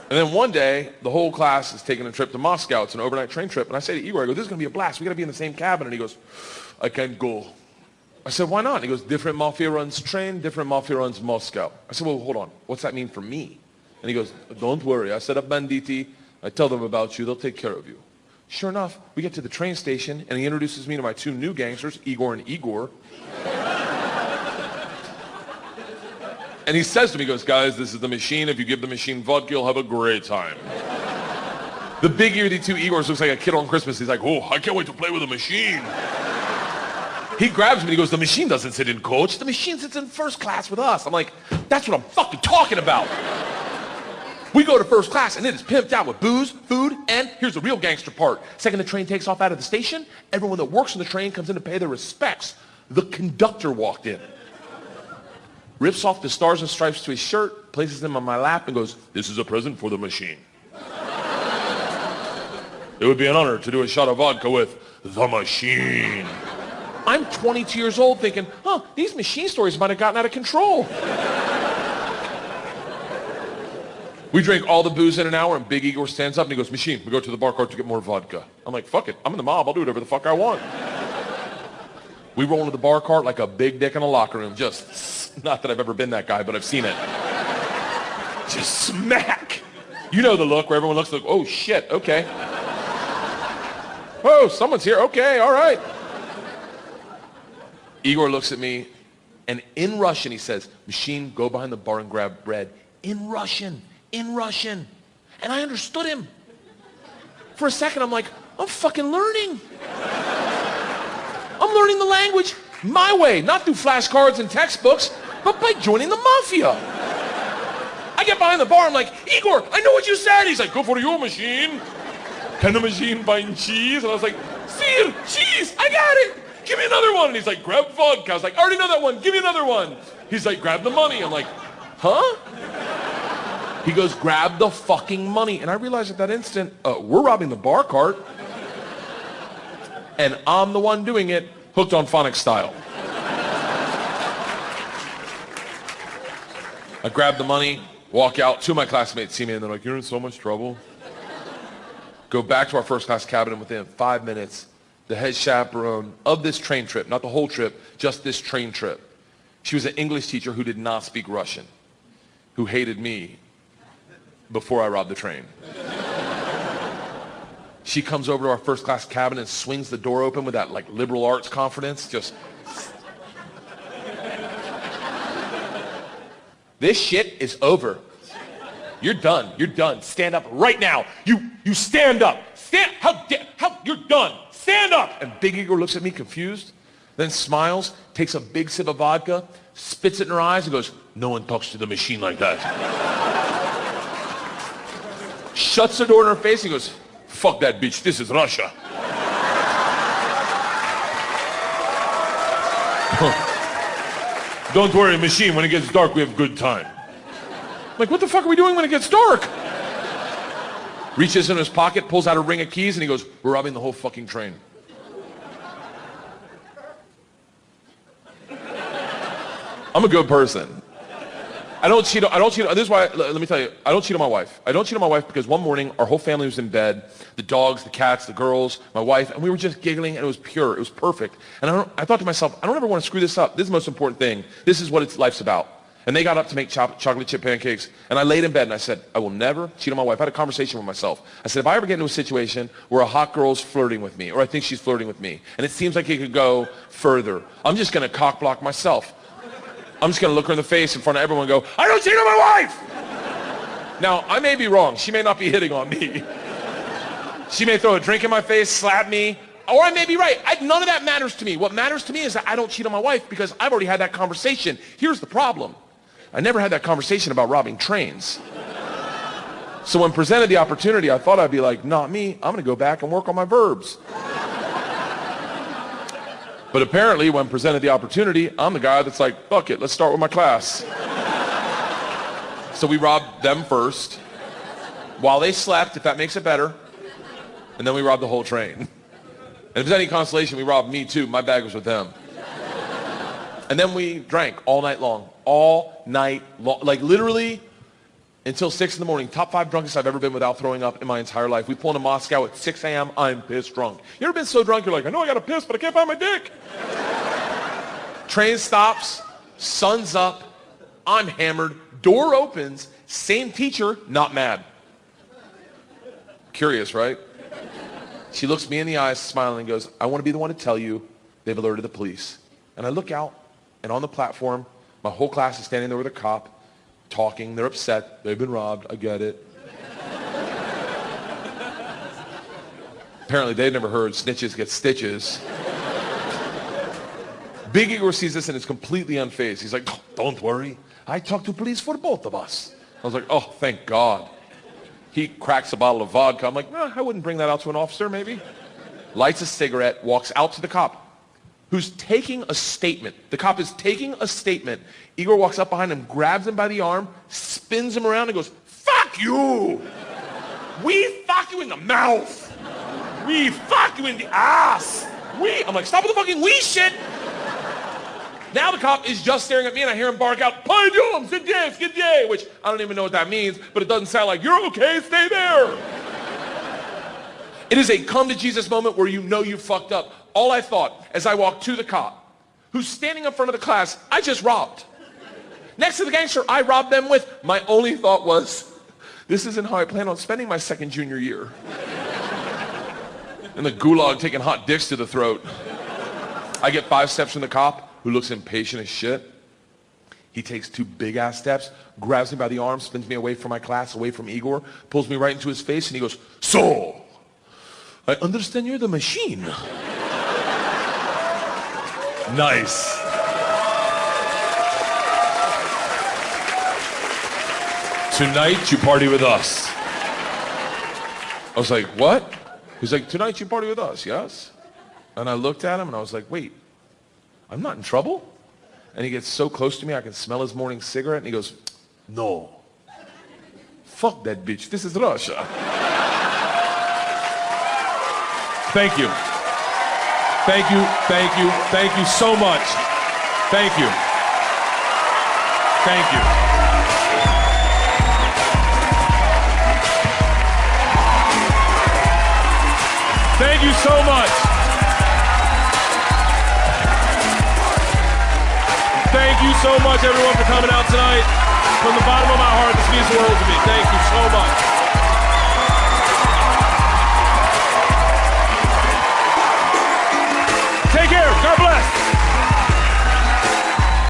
A: And then one day, the whole class is taking a trip to Moscow. It's an overnight train trip. And I say to Igor, I go, "This is going to be a blast. We got to be in the same cabin." And he goes, "I can't go." I said, "Why not?" And he goes, "Different mafia runs train, different mafia runs Moscow." I said, "Well, hold on. What's that mean for me?" And he goes, "Don't worry. I set up banditi. I tell them about you. They'll take care of you. Sure enough, we get to the train station, and he introduces me to my two new gangsters, Igor and Igor. And he says to me, he goes, guys, this is the machine. If you give the machine vodka, you'll have a great time. The big eared two Igors looks like a kid on Christmas. He's like, oh, I can't wait to play with a machine. He grabs me and he goes, the machine doesn't sit in coach. The machine sits in first class with us. I'm like, that's what I'm fucking talking about. We go to first class and it is pimped out with booze, food, and here's the real gangster part. Second the train takes off out of the station, everyone that works on the train comes in to pay their respects. The conductor walked in, rips off the stars and stripes to his shirt, places them on my lap and goes, this is a present for the machine. It would be an honor to do a shot of vodka with the machine. I'm 22 years old thinking, these machine stories might have gotten out of control. We drink all the booze in an hour, and Big Igor stands up and he goes, machine, we go to the bar cart to get more vodka. I'm like, fuck it, I'm in the mob, I'll do whatever the fuck I want. We roll into the bar cart like a big dick in a locker room, just, not that I've ever been that guy, but I've seen it. Just smack. You know the look where everyone looks like, oh shit, okay. Oh, someone's here, okay, all right. Igor looks at me, and in Russian he says, machine, go behind the bar and grab bread. In Russian. And I understood him. For a second, I'm like, I'm fucking learning. I'm learning the language my way, not through flashcards and textbooks, but by joining the mafia. I get behind the bar, I'm like, Igor, I know what you said. He's like, go for your machine. Can the machine find cheese? And I was like, Sir, cheese, I got it. Give me another one. And he's like, grab vodka. I was like, I already know that one. Give me another one. He's like, grab the money. I'm like, huh? He goes, grab the fucking money. And I realized at that instant, we're robbing the bar cart. And I'm the one doing it, hooked on phonics style. I grab the money, walk out. Two of my classmates see me and they're like, you're in so much trouble. Go back to our first class cabin, and within 5 minutes, the head chaperone of this train trip, not the whole trip, just this train trip. She was an English teacher who did not speak Russian, who hated me before I robbed the train. She comes over to our first class cabin and swings the door open with that like liberal arts confidence, just. This shit is over. You're done. You're done. Stand up right now. You stand up. How you're done. Stand up. And Big Igor looks at me confused, then smiles, takes a big sip of vodka, spits it in her eyes and goes, no one talks to the machine like that. Shuts the door in her face and goes, fuck that bitch, this is Russia. Don't worry, machine, when it gets dark, we have a good time. I'm like, what the fuck are we doing when it gets dark? Reaches in his pocket, pulls out a ring of keys, and he goes, we're robbing the whole fucking train. I'm a good person. I don't cheat, this is why, let me tell you, I don't cheat on my wife. I don't cheat on my wife because one morning, our whole family was in bed, the dogs, the cats, the girls, my wife, and we were just giggling, and it was pure, it was perfect. And I thought to myself, I don't ever want to screw this up. This is the most important thing. This is what life's about. And they got up to make chocolate chip pancakes, and I laid in bed and I said, I will never cheat on my wife. I had a conversation with myself. I said, if I ever get into a situation where a hot girl's flirting with me, or I think she's flirting with me, and it seems like it could go further, I'm just gonna cock block myself. I'm just gonna look her in the face in front of everyone and go, I don't cheat on my wife! Now, I may be wrong. She may not be hitting on me. She may throw a drink in my face, slap me, or I may be right. None of that matters to me. What matters to me is that I don't cheat on my wife because I've already had that conversation. Here's the problem. I never had that conversation about robbing trains. So when presented the opportunity, I thought I'd be like, not me, I'm gonna go back and work on my verbs. But apparently, when presented the opportunity, I'm the guy that's like, fuck it, let's start with my class. So we robbed them first, while they slept, if that makes it better, and then we robbed the whole train. And if there's any consolation, we robbed me too, my bag was with them. And then we drank all night long, like literally until 6 in the morning. Top 5 drunkest I've ever been without throwing up in my entire life. We pull into Moscow at 6 a.m. I'm pissed drunk. You ever been so drunk you're like, I know I gotta piss, but I can't find my dick. Train stops, sun's up, I'm hammered, door opens, same teacher, not mad. Curious, right? She looks me in the eyes, smiling, and goes, I want to be the one to tell you they've alerted the police. And I look out, and on the platform, my whole class is standing there with a cop, talking. They're upset. They've been robbed. I get it. Apparently, they'd never heard snitches get stitches. Big Igor sees this and is completely unfazed. He's like, oh, don't worry. I talked to police for both of us. I was like, oh, thank God. He cracks a bottle of vodka. I'm like, I wouldn't bring that out to an officer, maybe. Lights a cigarette, walks out to the cop, who's taking a statement. The cop is taking a statement. Igor walks up behind him, grabs him by the arm, spins him around, and goes, fuck you! We fuck you in the mouth! We fuck you in the ass! I'm like, stop with the fucking we shit! Now the cop is just staring at me and I hear him bark out, Payum, skidye, which I don't even know what that means, but it doesn't sound like, you're okay, stay there. It is a come to Jesus moment where you know you fucked up. All I thought as I walked to the cop, who's standing in front of the class I just robbed. Next to the gangster I robbed them with, my only thought was, this isn't how I plan on spending my second junior year. In the gulag taking hot dicks to the throat. I get 5 steps from the cop, who looks impatient as shit. He takes 2 big-ass steps, grabs me by the arm, spins me away from my class, away from Igor, pulls me right into his face, and he goes, so, I understand you're the machine. Nice. Tonight, you party with us. I was like, what? He's like, tonight you party with us, yes? And I looked at him, and I was like, wait. I'm not in trouble? And he gets so close to me, I can smell his morning cigarette, and he goes, no. Fuck that bitch, this is Russia. Thank you. Thank you, thank you, thank you so much. Thank you. Thank you. Thank you so much. Thank you so much, everyone, for coming out tonight. From the bottom of my heart, this means the world to me. Thank you so much.